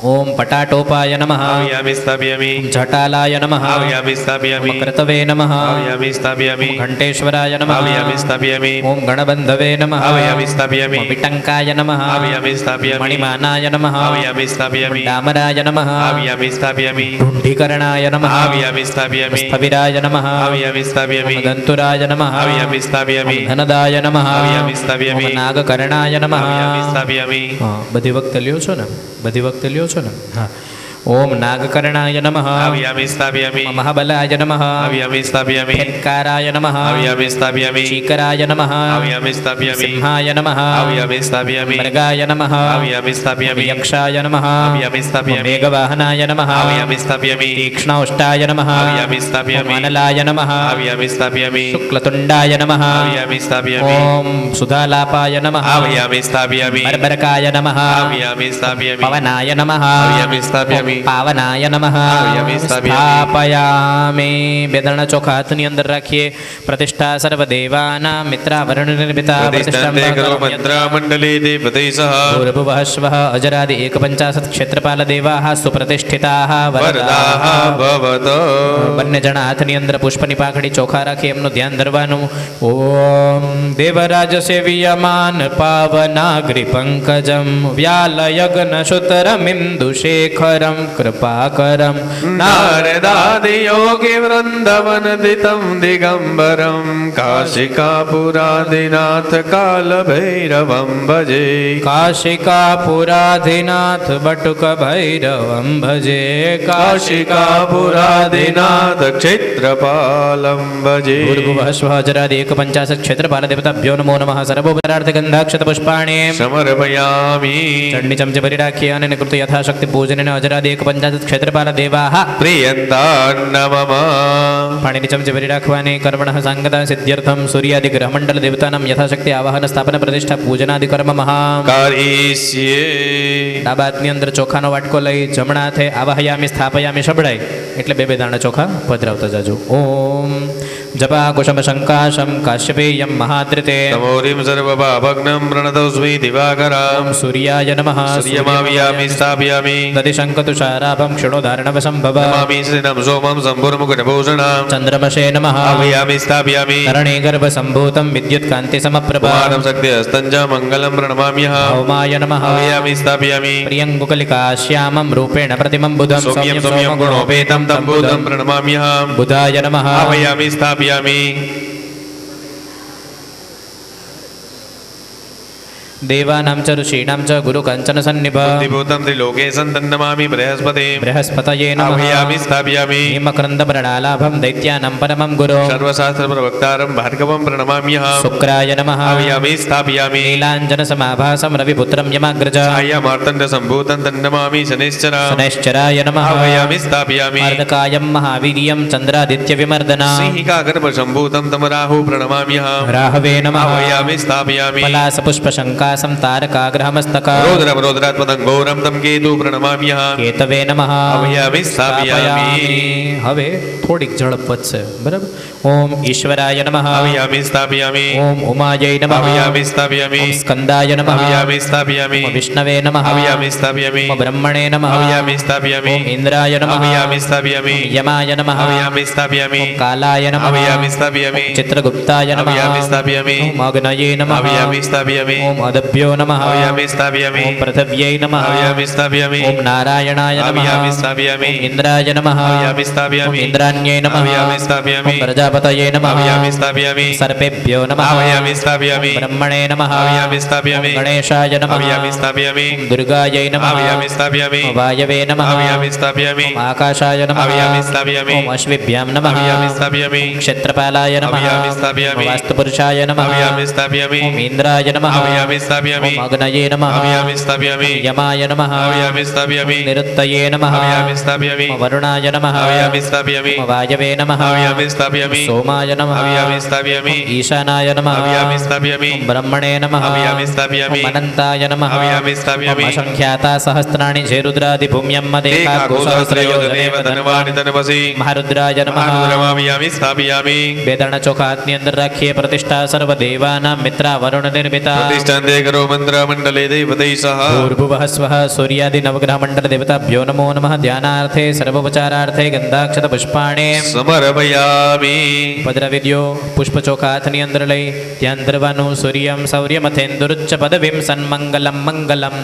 ઓમ પટાટોપાય નમઃ. અવ્યામિ સ્થાપયામિ. જટાલાય નમઃ. અવ્યામિ સ્થાપયામિ. ક્રતવે નમઃ. અવ્યામિ સ્થાપયામિ. ઘંટેશ્વરાય નમઃ. અવ્યામિ સ્થાપયામિ. ઓમ ગણબંધવે નમઃ. અવ્યામિ સ્થાપયામિ. વિટંકાય નમઃ. અવ્યામિ સ્થાપયામિ. મણિમાનાય નમઃ. અવ્યામિ સ્થાપયામિ. ડામરાય નમઃ. અવ્યામિ સ્થાપયામિ. ઢુંઢીકરણાય નમઃ. અવ્યામિ સ્થાપયામિ. સ્થવિરાય નમઃ. અવ્યામિ સ્થાપયામિ. દંતુરાય નમઃ. અવ્યામિ સ્થાપયામિ. ધનદાય નમઃ. અવ્યામિ સ્થાપયામિ. નાગકર્ણાય નમઃ. અવ્યામિ સ્થાપયામિ. હા, બધી વખતે લ્યો છો ને? બધી વખતે લ્યો છો ને? હા. ઓમ નાગકર્ણાય નમઃ. અવ્યામિ સ્થાપયામિ. મહાબલાય નમઃ. અવ્યામિ સ્થાપયામિ. ફેત્કારાય નમઃ. અવ્યામિ સ્થાપયામિ. શીકરાય નમઃ. અવ્યામિ સ્થાપયામિ. સિંહાય નમઃ. અવ્યામિ સ્થાપયામિ. મૃગાય નમઃ. અવ્યામિ સ્થાપયામિ. યક્ષાય નમઃ. અવ્યામિ સ્થાપયામિ. મેઘવાહનાય નમઃ. અવ્યામિ સ્થાપયામિ. તીક્ષ્ણૌષ્ટાય નમઃ. અવ્યામિ સ્થાપયામિ. મનલાય નમઃ. અવ્યામિ સ્થાપયામિ. શુક્લતુંડાય નમઃ. અવ્યામિ સ્થાપયામિ. ઓમ સુધાલાપાય નમઃ. અવ્યામિ સ્થાપયામિ. બર્બરકાય નમઃ. અવ્યામિ સ્થાપયામિ. પવનાય નમઃ. અવ્યામિ સ્થાપયામિ. પાવનાય નમઃ. અવ્યામિ સ્થાપયામિ. બે દાણા ચોખા હાથની અંદર રાખીએ. પ્રતિષ્ઠા સર્વદેવાના મિત્રાવરણ નિર્મિતા પ્રતિષ્ઠાંતે કરો મંત્રામંડલે દેવતે સહ ભૂર્ભુવઃ સ્વઃ અજરાદિ એકપંચાશત ક્ષેત્રપાલ દેવાઃ સુપ્રતિષ્ઠિતાઃ વરદાઃ ભવતો. બંને જણા હાથની અંદર પુષ્પની પાખડી ચોખા રાખી એમનું ધ્યાન ધરવાનું. ઓમ દેવરાજ સેવ્યમાન પાવનાગ્રિ પંકજમ વ્યાલયગ્ન શુતરમિન્દુ શેખરમ કૃપાકરમ નારદાદિ યોગી વૃંદવનદિતમ દિગંબરમ કાશિકાપુરાધિનાથ કાલભૈરવમ ભજે. કાશિકાપુરાધિનાથ બટુક ભૈરવમ ભજે. કાશિકાપુરાધિનાથ ક્ષેત્રપાલમ ભજે. ભૂર્ભુવઃ સ્વઃ અજરાદિ એકપંચાશત ક્ષેત્રપાલ દેવતાભ્યો નમો નમઃ. સર્વોપચારાર્થ ગંધાક્ષત પુષ્પાણિ સમર્પયામિ. ચંડી ચમચે ભરી રાખીએ અને કૃત યથાશક્તિ પૂજન અજરાદિ એકપંચાશત ક્ષેત્રપાલ દેવાઃ પ્રિયંતાન્નમમ. પાણીની ચમચે ભરી રાખવાની. કર્મણઃ સાંગતા સિદ્ધ્યર્થમ સૂર્યાદિ ગ્રહમંડલ દેવતાનામ યથાશક્તિ આવાહન સ્થાપન પ્રતિષ્ઠા પૂજનાદિ કર્મ મહા કારીષ્યે. ડાબા હાથની અંદર ચોખાનો વાટકો લઈ જમણા હાથે આવાહયામી સ્થાપયામી શબડાય એટલે બે દાણા ચોખા પધરાવતા જાજો. ઓમ જપા કુશમ શંકાશમ કાશ્યપેયમ મહાદ્રિતે તમોરિમ સર્વભાવગ્નમ પ્રણતોસ્મિ દિવાકરામ. સૂર્યાય નમઃ. સૂર્યમાવ્યામિ સ્થાપયામિ. દધિશંકતુષારાભમ ક્ષણોધારણવ સંભવ નમામિ શ્રીનમ સોમમ સંભુર્મુકુટભૂષણમ. ચંદ્રમશે નમઃ. આવ્યામિ સ્થાપયામિ. કરણે ગર્ભ સંભૂતમ વિદ્યુત કાંતિ સમપ્રભા પુમાનમ શક્તિ હસ્તંચ મંગલમ પ્रणमाम्यहम्. ભૌમાય નમઃ. આવ્યામિ સ્થાપયામિ. પ્રિયંગુકલિકાશ્યામં રૂપેણ પ્રતિમં બુધં સૌમ્યમ સૌમ્યમ ગુણોપેતમ તમ બુધં પ્रणमाम्यहम्. બુધાય નમઃ. આવ્યામિ સ્થાપયામિ. દેવાનાં ચ ઋષીણાં ચ ગુરુ કંચન સન્નિભ બુદ્ધિભૂતમ ત્રિલોકે સંતન્નમામિ બૃહસ્પતિમ. બૃહસ્પતયે નમઃ. આવ્યામિ સ્થાપયામિ. હિમકરંદ મૃણાલાભમ દૈત્યાનાં પરમં ગુરો સર્વશાસ્ત્ર પ્રવક્તારમ ભાર્ગવમ પ્रणमाम्यहम्. શુક્રાય નમઃ. આવ્યામિ સ્થાપયામિ. નીલાંજન સમાભાસમ રવિપુત્રમ યમાગ્રજ સાયમાર્તંડ સંભૂતં તન્નમામિ શનિશ્ચરામ. શનૈશ્ચરાય નમઃ. આવ્યામિ સ્થાપયામિ. અર્ધકાયં મહાવીર્યં ચંદ્રાદિત્ય વિમર્દના સિંહિકા ગર્ભ સંભૂતમ તમ રાહુ પ્रणमाम्यहम्. રાહવે નમઃ. આવ્યામિ સ્થાપયામિ. પલાસ પુષ્પ શંકા श्रीनिवासं तारकाग्रहमस्तक रुद्रं रुद्रात्मनं घोरं तं केतु प्रणमाम्यहं केतवे नमः अभयामि स्थापयामि હવે થોડીક ઝડપ વધશે બરાબર ઓમ ઈશ્વરાય નમઃ अभयामि स्थापयामि ઓમ ઉમાય નમઃ अभयामि स्थापयामि ઓમ સ્કંદાય નમઃ अभयामि स्थापयामि ઓમ વિષ્ણવે નમઃ अभयामि स्थापयामि ઓમ બ્રહ્મણે નમઃ अभयामि स्थापयामि ઓમ ઇન્દ્રાય નમઃ अभयामि स्थापयामि ઓમ યમાય નમઃ अभयामि स्थापयामि ઓમ કાલાય નમઃ अभयामि स्थापयामि ઓમ ચિત્રગુપ્તાય નમઃ अभयामि स्थापयामि ઓમ અગ્નये નમઃ अभयामि स्थापयामि ઓમ અદભ્યો નમઃ अभयामि स्थापयामि ઓમ પૃથવ્यै નમઃ अभयामि स्थापयामि ઓમ નારાયણાય નમઃ अभयामि स्थापयामि ઓમ ઇન્દ્રાય નમઃ अभयामि ઓમ स्थापयामि ઇન્દ્રાણ્યે નમઃ अभयामि स्थापयामि ઓમ પ્રજાપતये નમઃ अभयामि स्थापयामि સર્પેભ્યો નમઃ अभयामि स्थापयामि બ્રહ્મણે નમઃ अभयामि स्थापयामि ઓમ ગણેશાય નમઃ अभयामि स्थापयामि ઓમ દુર્ગાयै નમઃ अभयामि स्थापयामि ઓમ વાયવે નમઃ अभयामि स्थापयामि ઓમ આકાશાય નમઃ अभयामि स्थापयामि ઓમ અશ્વિભ્યામ નમઃ अभयामि स्थापयामि ઓમ ક્ષેત્રપાલાય નમઃ अभयामि स्थापयामि ઓમ વાસ્તુપુરુષાય નમઃ अभयामि स्थापयामि ઓમ ઇન્દ્રાય નમઃ अभयामि स्थापयामि ઓમ અગ્નये નમઃ अभयामि स्थापयामि ઓમ યમાય નમઃ अभयामि स्थापयामि ઓમ નિરુત્તये નમઃ अभयामि स्थापयामि ઓમ વરુણાય નમઃ अभयामि स्थापयामि ઓમ વાયવે નમઃ अभयामि स्थापयामि સોમાય નમઃ अभयामि स्थापयामि ઓમ ઈશાનાય નમઃ अभयामि स्थापयामि ઓમ બ્રહ્મણે નમઃ अभयामि स्थापयामि ઓમ અનંતાય નમઃ अभयामि ઓમ स्थापयामि અસંખ્યાતા સહસ્ત્રાણि જે રુદ્રાદિભૂમ્યં મદેકા गोसहस्रयोजनेव धनवानि धनवसि મહારુદ્રાય નમઃ महारुद्रमामयामि स्थापयामि બે દાણા ચોખા હાથની અંદર રાખીએ પ્રતિષ્ઠા સર્વ દેવાના મિત્રા વરુણ નિર્મિતા प्रतिष्ठान्ते करो मन्त्रमण्डले दैवतैः सह ભૂર્ભુવઃ સ્વઃ સૂર્યાદિ નવગ્રહ મંડળ દેવતાભ્યો નમો નમઃ ધ્યાનાર્થે સર્વોપચારાર્થે ગંધાક્ષત પુષ્પાણે समर्पयामि પદ્રવિદ્યો પુષ્પ ચોખા હાથની અંદર લઈ ધ્યાન ધરવાનું સૂર્યમ સૌર્યમથેન્દુરુચ્ચ પદવીમ સન્મંગલમ મંગલમ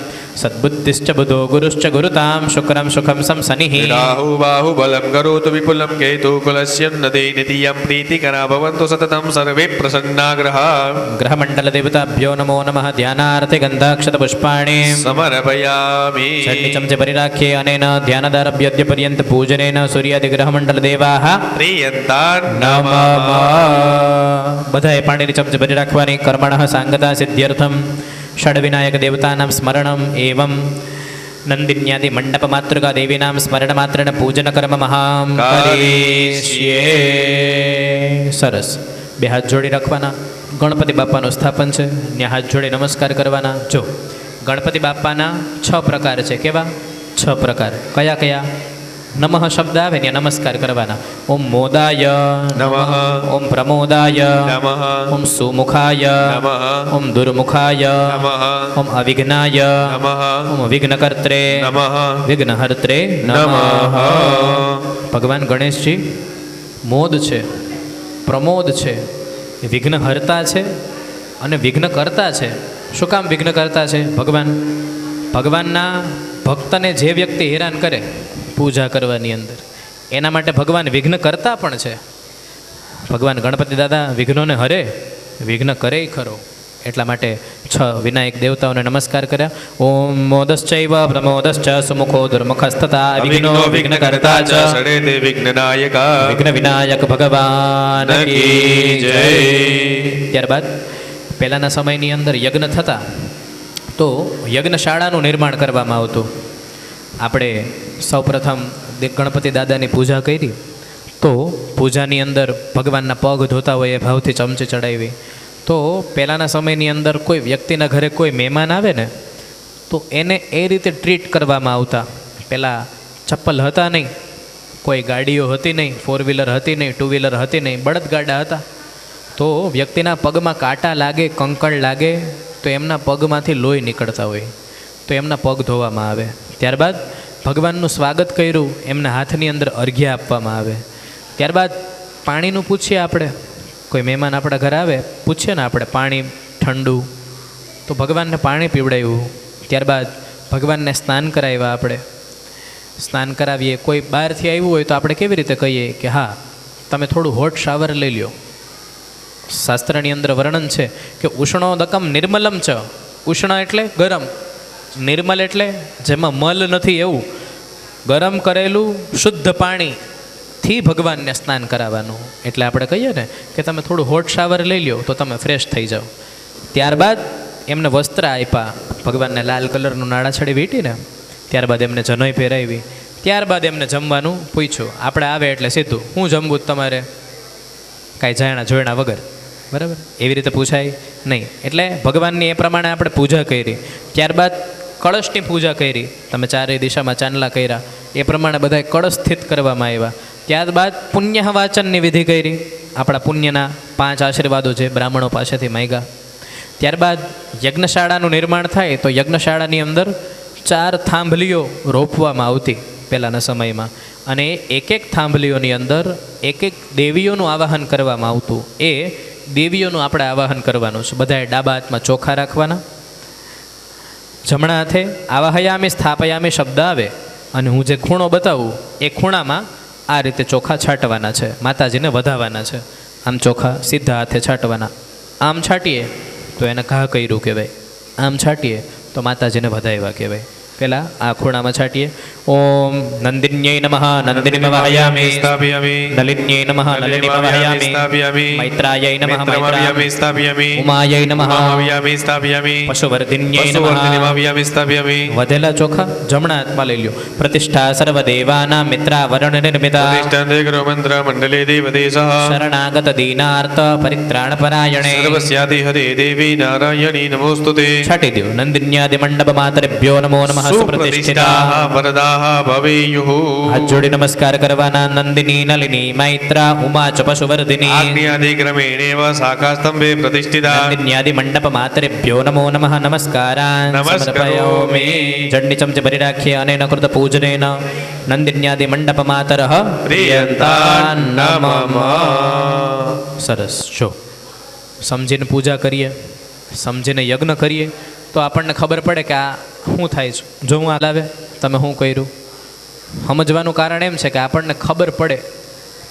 સદ્બુદ્ધિશ્ચ બુધો ગુરુશ્ચ ગુરુતામ શુક્રમ સુખમ સંસનિઃ राहु बाहुबलं करोतु विपुलं केतुकुलस्यन्नते नित्यं प्रीतिकरा भवन्तु सततं सर्वे प्रसन्नाग्रहाः ગ્રહમંડળ દેવતાભ્યો નમો નમઃ ધ્યાનાર્થે ગંધાક્ષત પુષ્પાણે समर्पयामि છઠ્ઠી ચમચે ભરી રાખીએ અનેન ધ્યાનદારભ્યદ્ય પર્યંત પૂજનેન સૂર્યાદિ ગ્રહમંડળ દેવાહ प्रीयन्तान् નમઃ नमः બધાએ પાણીની ચમચે ભરી રાખવાની કર્મણઃ સાંગતા સિદ્ધ્યર્થમ ષડવિનાયક દેવતાનાં સ્મરણમ એવં નંદિન્યાદિ મંડપ માતૃકા દેવીનાં સ્મરણ માત્રેણ પૂજન કર્મ મહામ કરીષ્યે. સરસ. બે હાથ જોડી રાખવાના. ગણપતિ બાપાનું સ્થાપન છે ત્યાં હાથ જોડી નમસ્કાર કરવાના. જો ગણપતિ બાપાના 6 પ્રકાર છે. કેવા 6 પ્રકાર? કયા કયા? નમઃ શબ્દ આવે ત્યાં નમસ્કાર કરવાના. ઓમ મોદાય નમઃ, ઓમ પ્રમોદાય નમઃ, ઓમ સુમુખાય નમઃ, ઓમ દુર્મુખાય નમઃ, ઓમ અવિઘ્નાય નમઃ, ઓમ વિઘ્નકર્ત્રે નમઃ, વિઘ્નહર્ત્રે નમઃ. ભગવાન ગણેશજી મોદ છે, પ્રમોદ છે, વિઘ્નહર્તા છે અને વિઘ્નકર્તા છે. શું કામ વિઘ્નકર્તા છે? ભગવાનના ભક્તને જે વ્યક્તિ હેરાન કરે પૂજા કરવાની અંદર એના માટે ભગવાન વિઘ્ન કરતા પણ છે. ભગવાન ગણપતિ દાદા વિઘ્નોને હરે, વિઘ્ન કરે ખરો. એટલા માટે 6 વિનાયક દેવતાઓને નમસ્કાર કર્યા. ઓમ મોદશ્ચૈવ પ્રમોદશ્ચ સુમુખો દુર્મુખસ્તતા વિઘ્નો વિઘ્નકર્તા ચ ષડેતે વિઘ્નનાયકા વિઘ્ન વિનાયક ભગવાન કી જય. ત્યારબાદ પહેલાંના સમયની અંદર યજ્ઞ થતા તો યજ્ઞશાળાનું નિર્માણ કરવામાં આવતું. આપણે સૌપ્રથમ ગણપતિ દાદાની પૂજા કરી તો પૂજાની અંદર ભગવાનના પગ ધોતા હોય એ ભાવથી ચમચી ચડાવી. તો પહેલાંના સમયની અંદર કોઈ વ્યક્તિના ઘરે કોઈ મહેમાન આવે ને તો એને એ રીતે ટ્રીટ કરવામાં આવતા. પહેલાં ચપ્પલ હતા નહીં, કોઈ ગાડીઓ હતી નહીં, 4 વ્હીલર હતી નહીં, 2 વ્હીલર હતી નહીં, બળદગાડા હતા. તો વ્યક્તિના પગમાં કાંટા લાગે, કંકણ લાગે તો એમના પગમાંથી લોહી નીકળતા હોય તો એમના પગ ધોવામાં આવે. ત્યારબાદ ભગવાનનું સ્વાગત કર્યું, એમના હાથની અંદર અર્ઘ્ય આપવામાં આવે. ત્યારબાદ પાણીનું પૂછીએ આપણે, કોઈ મહેમાન આપણા ઘરે આવે પૂછીએ ને આપણે પાણી ઠંડુ, તો ભગવાનને પાણી પીવડાવ્યું. ત્યારબાદ ભગવાનને સ્નાન કરાવ્યા. આપણે સ્નાન કરાવીએ. કોઈ બહારથી આવ્યું હોય તો આપણે કેવી રીતે કહીએ કે હા તમે થોડું હોટ શાવર લઈ લ્યો. શાસ્ત્રની અંદર વર્ણન છે કે ઉષ્ણોદકમ નિર્મલમ ચ. ઉષ્ણ એટલે ગરમ, નિર્મલ એટલે જેમાં મલ નથી એવું ગરમ કરેલું શુદ્ધ પાણીથી ભગવાનને સ્નાન કરાવવાનું. એટલે આપણે કહીએ ને કે તમે થોડું હોટ શાવર લઈ લો તો તમે ફ્રેશ થઈ જાઓ. ત્યારબાદ એમને વસ્ત્ર આપ્યા, ભગવાનને લાલ કલરનું નાળાછડી વીંટીને. ત્યારબાદ એમને જનોઈ પહેરાવી. ત્યારબાદ એમને જમવાનું પૂછ્યું. આપણે આવે એટલે સીધું હું જમવું તમારે, કાંઈ જાયણા જોયણા વગર બરાબર, એવી રીતે પૂછાય નહીં. એટલે ભગવાનની એ પ્રમાણે આપણે પૂજા કરી, ત્યારબાદ કળશની પૂજા કરી, તમે ચારેય દિશામાં ચાંદલા કર્યા, એ પ્રમાણે બધાય કળશ સ્થિત કરવામાં આવ્યા. ત્યારબાદ પુણ્ય વાચનની વિધિ કરી, આપણા પુણ્યના 5 આશીર્વાદો છે બ્રાહ્મણો પાસેથી માંગ્યા. ત્યારબાદ યજ્ઞશાળાનું નિર્માણ થાય તો યજ્ઞશાળાની અંદર 4 થાંભલીઓ રોપવામાં આવતી પહેલાંના સમયમાં, અને એક એક થાંભલીઓની અંદર એક એક દેવીઓનું આવાહન કરવામાં આવતું. એ દેવીઓનું આપણે આવાહન કરવાનું છે. બધાએ ડાબા હાથમાં ચોખા રાખવાના, જમણા હાથે આવાહયામી સ્થાપયામી શબ્દ આવે, અને હું જે ખૂણો બતાવું એ ખૂણામાં આ રીતે ચોખા છાંટવાના છે, માતાજીને વધાવવાના છે. આમ ચોખા સીધા હાથે છાંટવાના. આમ છાંટીએ તો એને ઘા કર્યું કહેવાય, આમ છાંટીએ તો માતાજીને વધાવ્યા કહેવાય. પહેલાં આ ખૂણામાં છાંટીએ. ઓમ નંદિન્યై નમઃ નંદિનીમ વાહયામિ સ્થાપયામિ નલિન્યై નમઃ નલિનીમ વાહયામિ સ્થાપયામિ મૈત્રાयै નમઃ મિત્રમાવ્યામિ સ્થાપયામિ ઉમાयै નમઃ ઉમાવ્યામિ સ્થાપયામિ પશુવર્ધિન્યై નમઃ પશુવર્ધિનીમાવ્યામિ સ્થાપયામિ. વધેલા ચોખા જમણા હાથમાં લઈ લ્યો. પ્રતિષ્ઠા સર્વદેવાના મિત્રાવરણ નિર્મિતા પ્રતિષ્ઠાંતે કરો મંત્ર મંડલે દેવદેશઃ શરણાગત દીનાર્થ પરિત્રાણ પરાયણે. સર્વસ્યાતિ હરે દેવી નારાયણી નમોસ્તુતે. છાટી દો. નંદિન્યાદિ મંડપ માતરેભ્યો નમો નમઃ સુપ્રતિષ્ઠિતા. સુપ્રતિષ્ઠાઃ વરદાઃ ભવેયુઃ. હાથ જોડી નમસ્કાર કરવાના. નંદિની નલિની મૈત્રા ઉમા ચ પશુવર્ધિની. આગ્ન્યાદિ ક્રમેણેવ શાખાસ્તંભે પ્રતિષ્ઠિતા. નંદિન્યાદિ મંડપ માતરેભ્યો નમો નમઃ નમસ્કારાન નમસ્કરોમિ. જડની ચમચે ભરી રાખીએ અને નકૃત પૂજનેન નંદિન્યાદિ મંડપ માતરઃ પ્રિયંતા નમઃ. સરસ. જો સમજીને પૂજા કરીએ, સમજીને યજ્ઞ કરીએ તો આપણને ખબર પડે કે આ શું થાય છે. જો હું આ લાવે તમે શું કર્યું, સમજવાનું કારણ એમ છે કે આપણને ખબર પડે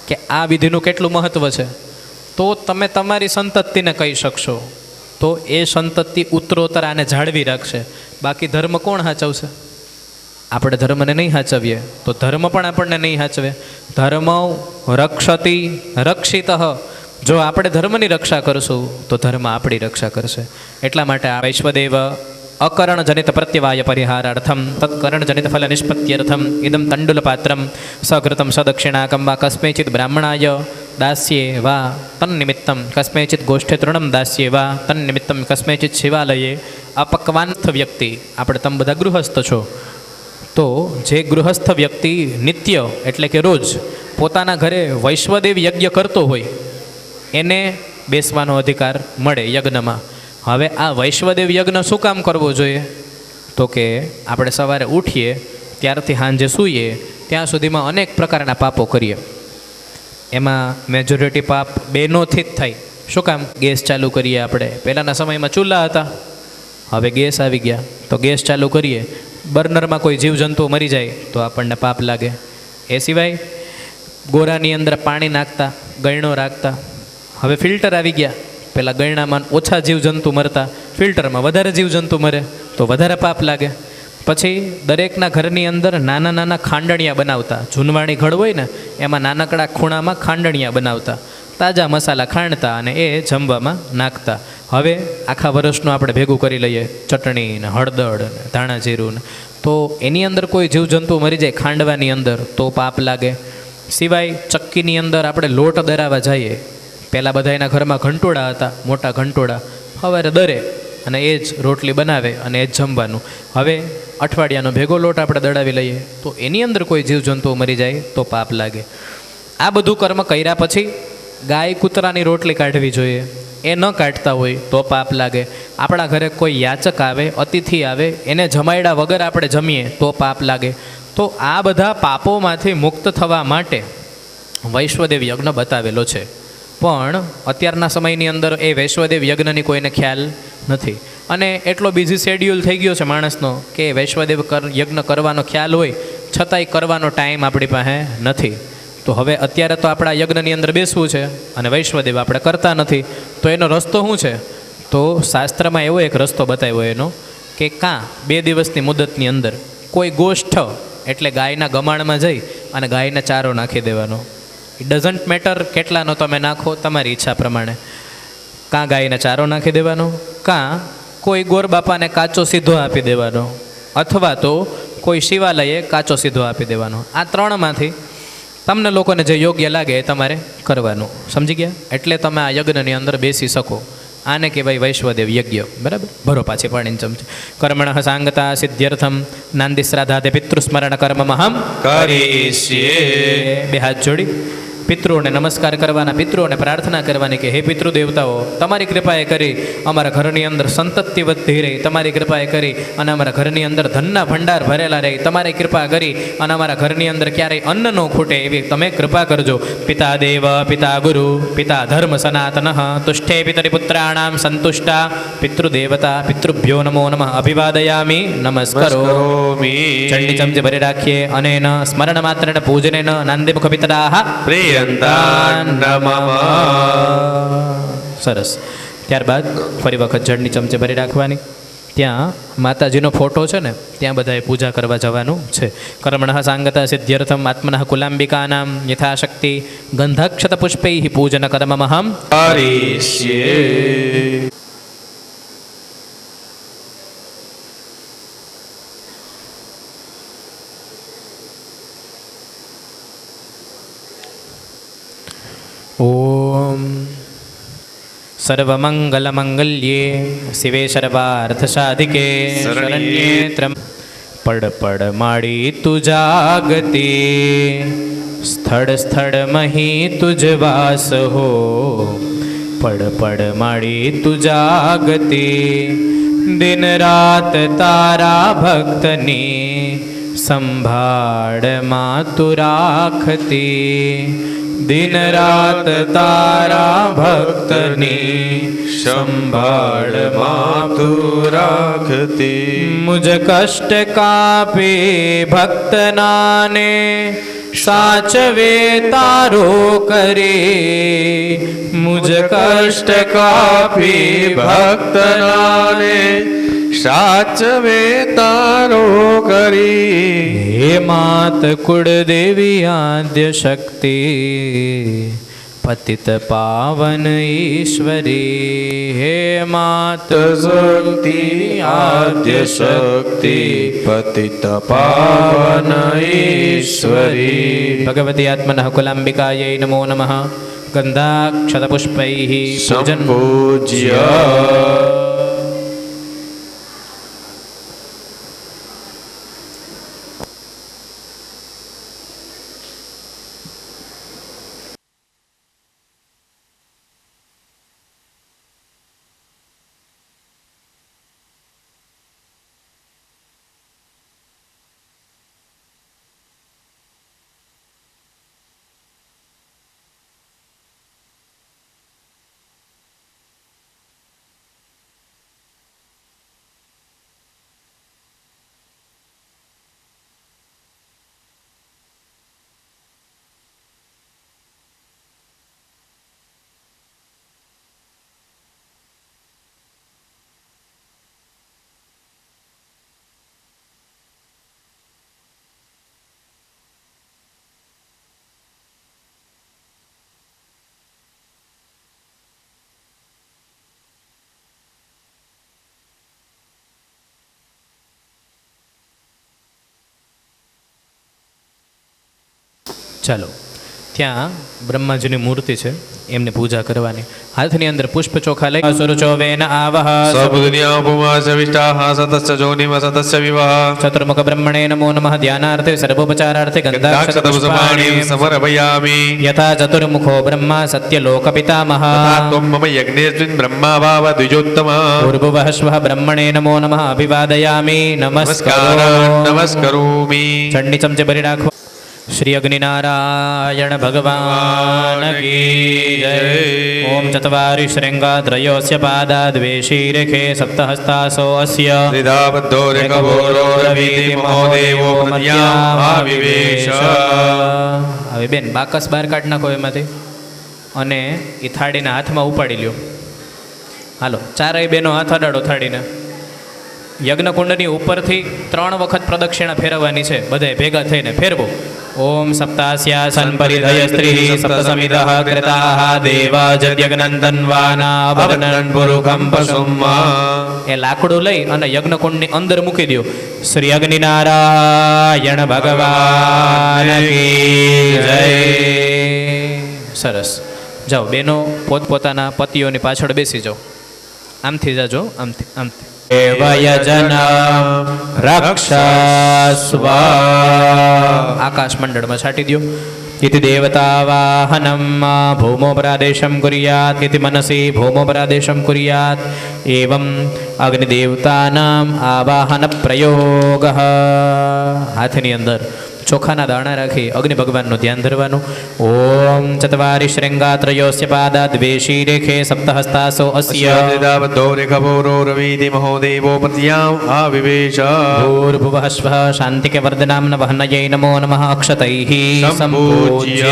કે આ વિધિનું કેટલું મહત્ત્વ છે, તો તમે તમારી સંતતિને કહી શકશો, તો એ સંતતિ ઉત્તરોત્તર આને જાળવી રાખશે. બાકી ધર્મ કોણ સાચવશે? આપણે ધર્મને નહીં સાચવીએ તો ધર્મ પણ આપણને નહીં સાચવે. ધર્મ રક્ષતિ રક્ષિત. જો આપણે ધર્મની રક્ષા કરશું તો ધર્મ આપણી રક્ષા કરશે. એટલા માટે આ વૈશ્વદેવ અકરણ જનિત પ્રત્યવાય પરિહારાર્થમ તત્કરણ જનિત ફલ નિષ્પત્યર્થમ ઇદમ તંડુલ પાત્રમ સકૃતમ સદક્ષિણાકમ વા કસ્મૈચિત બ્રાહ્મણાય દાસ્યે વા તન્નિમિત્તમ કસ્મૈચિત ગોષ્ઠે તૃણમ દાસ્યે વા તન્નિમિત્તમ કસ્મૈચિત શિવાલયે અપક્વાંથ વ્યક્તિ. આપણે તમે બધા ગૃહસ્થ છો, તો જે ગૃહસ્થ વ્યક્તિ નિત્ય એટલે કે રોજ પોતાના ઘરે વૈશ્વદેવ યજ્ઞ કરતો હોય એને બેસવાનો અધિકાર મળે યજ્ઞમાં. હવે આ વૈશ્વદેવ યજ્ઞ શું કામ કરવો જોઈએ? તો કે આપણે સવારે ઉઠીએ ત્યારથી સાંજે સૂઈએ ત્યાં સુધીમાં અનેક પ્રકારના પાપો કરીએ. એમાં મેજોરિટી પાપ બહેનોથી જ થાય. શું કામ? ગેસ ચાલુ કરીએ આપણે. પહેલાંના સમયમાં ચૂલા હતા, હવે ગેસ આવી ગયા તો ગેસ ચાલુ કરીએ. બર્નરમાં કોઈ જીવજંતુઓ મરી જાય તો આપણને પાપ લાગે. એ સિવાય ગોરાની અંદર પાણી નાખતા, ગયણો રાખતા. હવે ફિલ્ટર આવી ગયા. પહેલાં ગયણામાં ઓછા જીવજંતુ મરતા, ફિલ્ટરમાં વધારે જીવજંતુ મરે તો વધારે પાપ લાગે. પછી દરેકના ઘરની અંદર નાના નાના ખાંડણિયા બનાવતા. જૂનવાણી ઘડ હોય ને એમાં નાનકડા ખૂણામાં ખાંડણિયા બનાવતા, તાજા મસાલા ખાંડતા અને એ જમવામાં નાખતા. હવે આખા વર્ષનું આપણે ભેગું કરી લઈએ, ચટણી ને હળદર ને ધાણા જીરું ને, તો એની અંદર કોઈ જીવજંતુ મરી જાય ખાંડવાની અંદર તો પાપ લાગે. સિવાય ચક્કીની અંદર આપણે લોટ દરાવવા જઈએ. પહેલાં બધા એના ઘરમાં ઘંટોળા હતા, મોટા ઘંટોળા, સવારે દરે અને એ જ રોટલી બનાવે અને એ જ જમવાનું. હવે અઠવાડિયાનો ભેગો લોટ આપણે દળાવી લઈએ તો એની અંદર કોઈ જીવજંતુઓ મરી જાય તો પાપ લાગે. આ બધું કર્મ કર્યા પછી ગાય કૂતરાની રોટલી કાઢવી જોઈએ. એ ન કાઢતા હોય તો પાપ લાગે. આપણા ઘરે કોઈ યાચક આવે, અતિથિ આવે, એને જમાડ્યા વગર આપણે જમીએ તો પાપ લાગે. તો આ બધા પાપોમાંથી મુક્ત થવા માટે વૈશ્વદેવ યજ્ઞ બતાવેલો છે. પણ અત્યારના સમયની અંદર એ વૈશ્વદેવ યજ્ઞની કોઈને ખ્યાલ નથી, અને એટલો બીજી શેડ્યુલ થઈ ગયો છે માણસનો કે વૈશ્વદેવ યજ્ઞ કરવાનો ખ્યાલ હોય છતાંય કરવાનો ટાઈમ આપણી પાસે નથી. તો હવે અત્યારે તો આપણા યજ્ઞની અંદર બેસવું છે અને વૈશ્વદેવ આપણે કરતા નથી. તો એનો રસ્તો શું છે? તો શાસ્ત્રમાં એવો એક રસ્તો બતાવ્યો એનો કે કાં 2 દિવસની મુદતની અંદર કોઈ ગોષ્ઠ એટલે ગાયના ગમાણમાં જઈ અને ગાયને ચારો નાખી દેવાનો. ઇટ ડઝન્ટ મેટર કેટલાનો તમે નાખો, તમારી ઈચ્છા પ્રમાણે. કાં ગાયને ચારો નાખી દેવાનો, કાં કોઈ ગોર બાપાને કાચો સીધો આપી દેવાનો, અથવા તો કોઈ શિવાલયે કાચો સીધો આપી દેવાનો. આ 3માંથી તમને લોકોને જે યોગ્ય લાગે એ તમારે કરવાનું. સમજી ગયા? એટલે તમે આ યજ્ઞની અંદર બેસી શકો. આને કહેવાય વૈશ્વદેવ યજ્ઞ. બરાબર? ભરો પાછી પાણીની ચમચી. કર્મણ સાંગતા સિદ્ધ્યર્થમ નાંદિશ્રાદ્ધાતે પિતૃસ્મરણ કર્મમહમ કરીષ્યે. બે હાથ જોડી પિતૃઓને નમસ્કાર કરવાના, પિતૃઓને પ્રાર્થના કરવાની કે હે પિતૃ દેવતાઓ, તમારી કૃપાએ કરી અમારા ઘરની અંદર સંતતિ વધતી રહી, તમારી કૃપાએ કરી અને અમારા ઘરની અંદર ધનના ભંડાર ભરેલા રહી, તમારી કૃપા કરી અને અમારા ઘરની અંદર ક્યારેય અન્ન ન ખૂટે એવી તમે કૃપા કરજો. પિતા દેવ પિતા ગુરુ પિતા ધર્મ સનાતન તુષ્ટે પિતરી પુત્રાણામ સંતુષ્ટા પિતૃદેવતા પિતૃભ્યો નમો નમઃ અભિવાદયામિ નમસ્કરોમિ. ચંડી ચમચે ભરી રાખીએ અનેન સ્મરણ માત્રેણ પૂજનેન નાંદીમુખ પિતરાઃ સરસ. ત્યારબાદ ફરી વખત જળની ચમચે ભરી રાખવાની. ત્યાં માતાજીનો ફોટો છે ને, ત્યાં બધાએ પૂજા કરવા જવાનું છે. કર્મણઃ સાંગતા સિદ્ધ્યર્થમ આત્મનઃ કુલાંબિકાનામ યથાશક્તિ ગંધાક્ષત પુષ્પૈઃ પૂજન કર્મમહં કરીષ્યે. ઓમ સર્વમંગલમંગલ્યે શિવે સર્વાર્થસાધિકે શરણ્યે પડ પડ માડી તું જાગતી સ્થળ સ્થળ મહી તુજ વાસ હો. પડ પડ માડી તું જાગતી દિન રાત તારા ભક્તની સંભાળમાં તું રાખતી. દિન રાત તારા ભક્તની સંભાળમાં તું રાખતી. મુજ કષ્ટ કાપે ભક્તનાને સાચવે તારો કરે. મુજ કષ્ટ કાપે ભક્તનાને સાચવે તારો કરી. હે માત કુળદેવી આદ્ય શક્તિ પતિત પાવન ઈશ્વરી. હે માત શક્તિ આદ્ય શક્તિ પતિત પાવન ઈશ્વરી. ભગવતી આત્મનઃ કુલાંબિકાयै નમો નમઃ. ગંધાક્ષત પુષ્પૈઃ પૂજન સંપૂજ્ય. ચાલો, ત્યાં બ્રહ્માજીની મૂર્તિ છે, એમને પૂજા કરવાની. હાથની અંદર પુષ્પ ચોખા લઈ સુરચોવેન આવહ સબુદ્નિયા ઉપમા સવિષ્ટાઃ સતસ્ય જોનિમ સતસ્ય વિવાહ ચતુર્મુખ બ્રહ્મણે નમો નમઃ. ધ્યાનાર્થે સર્વોપચારાર્થે ગંધાક્ષત પુષ્પાણિ સમર્પયામિ. યથા ચતુર્મુખો બ્રહ્મા સત્યલોક પિતામહ ત્વં મમ યજ્ઞેસ્મિन् બ્રહ્મા ભાવ દ્વિજોત્તમઃ. પૂર્વવઃ શ્વઃ બ્રહ્મણે નમો નમઃ. અભિવાદયામિ નમસ્કારાન નમસ્કરોમિ. ચંડી ચમચે ભરી રાખો. શ્રી અગ્નિનારાયણ ભગવાન કી જય. ઓમ ચત્વારી શૃંગા ત્રયોસ્ય પાદા દ્વે શીરેખે સપ્તહસ્તાસો અસ્ય શ્રીધાબદ્ધો રેખભોરો રવિતિ મહોદેવો પ્રત્યાવિવેશ. હવે બેન બાકસ બહાર કાઢી નાખો એમાંથી અને એ થાળીને હાથમાં ઉપાડી લ્યો. હાલો, ચારેય બેનો હાથ અડાડો થાળીને. યજ્ઞકુંડની ઉપરથી 3 વખત પ્રદક્ષિણા ફેરવવાની છે, બધાય ભેગા થઈને ફેરવો. ઓમ સપ્તાસ્યાસન પરિધય સ્ત્રી સપ્તસમિદઃ કૃતાઃ દેવા જદ્યગ્નંદન્વાના ભવનન પુરુખમ પશુમ્મા. એ લાકડું લઈ અને યજ્ઞકુંડની અંદર મૂકી દો. શ્રી અગ્નિનારાયણ ભગવાન કી જય. સરસ. જાઓ બેનો પોતપોતાના પતિઓની પાછળ બેસી જાઓ. આમથી જાજો, આમથી આમથી. દેવયજન રક્ષસ્વ આકાશ મંડળમાં છાંટી દો. इति देवतावाहनं भौमोपरादेशं कुर्यात् इति मनसि भौमोपरादेशं कुर्यात् एवं अग्निदेवतानाम् आवाहनप्रयोगः. હાથની અંદર ચોખાના દાણા રાખી અગ્નિ ભગવાનનું ધ્યાન ધરવાનું. ઓમ ચત્વારી શૃંગાત્રયોસ્ય પાદા દ્વેષી રેખે સપ્તહસ્તાસો અસ્ય બદ્ધો રેખભોરો રવિધિ મહોદેવો પ્રત્યામ આવિવેશ ભૂર્ભુવઃ સ્વઃ શાંતિકે વર્ધનામ્ન વહનયે નમો નમઃ અક્ષતૈઃ સંપૂજ્ય.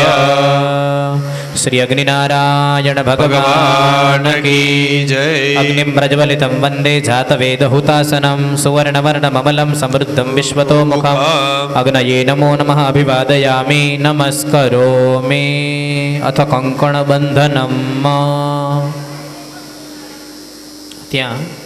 શ્રી અગ્નિનારાયણ ભગવાન કી જય. અગ્નિમ પ્રજ્વલિतं વંદે જાતવેદહુતાસनं સુવર્ણવર્ણમમलं સમૃદ્ધં વિશ્વતો મુખम् અગ્નયે નમો નમઃ અભિવાદયામિ નમસ્કરોમિ અથ કંકણબંધનમ. ત્યાં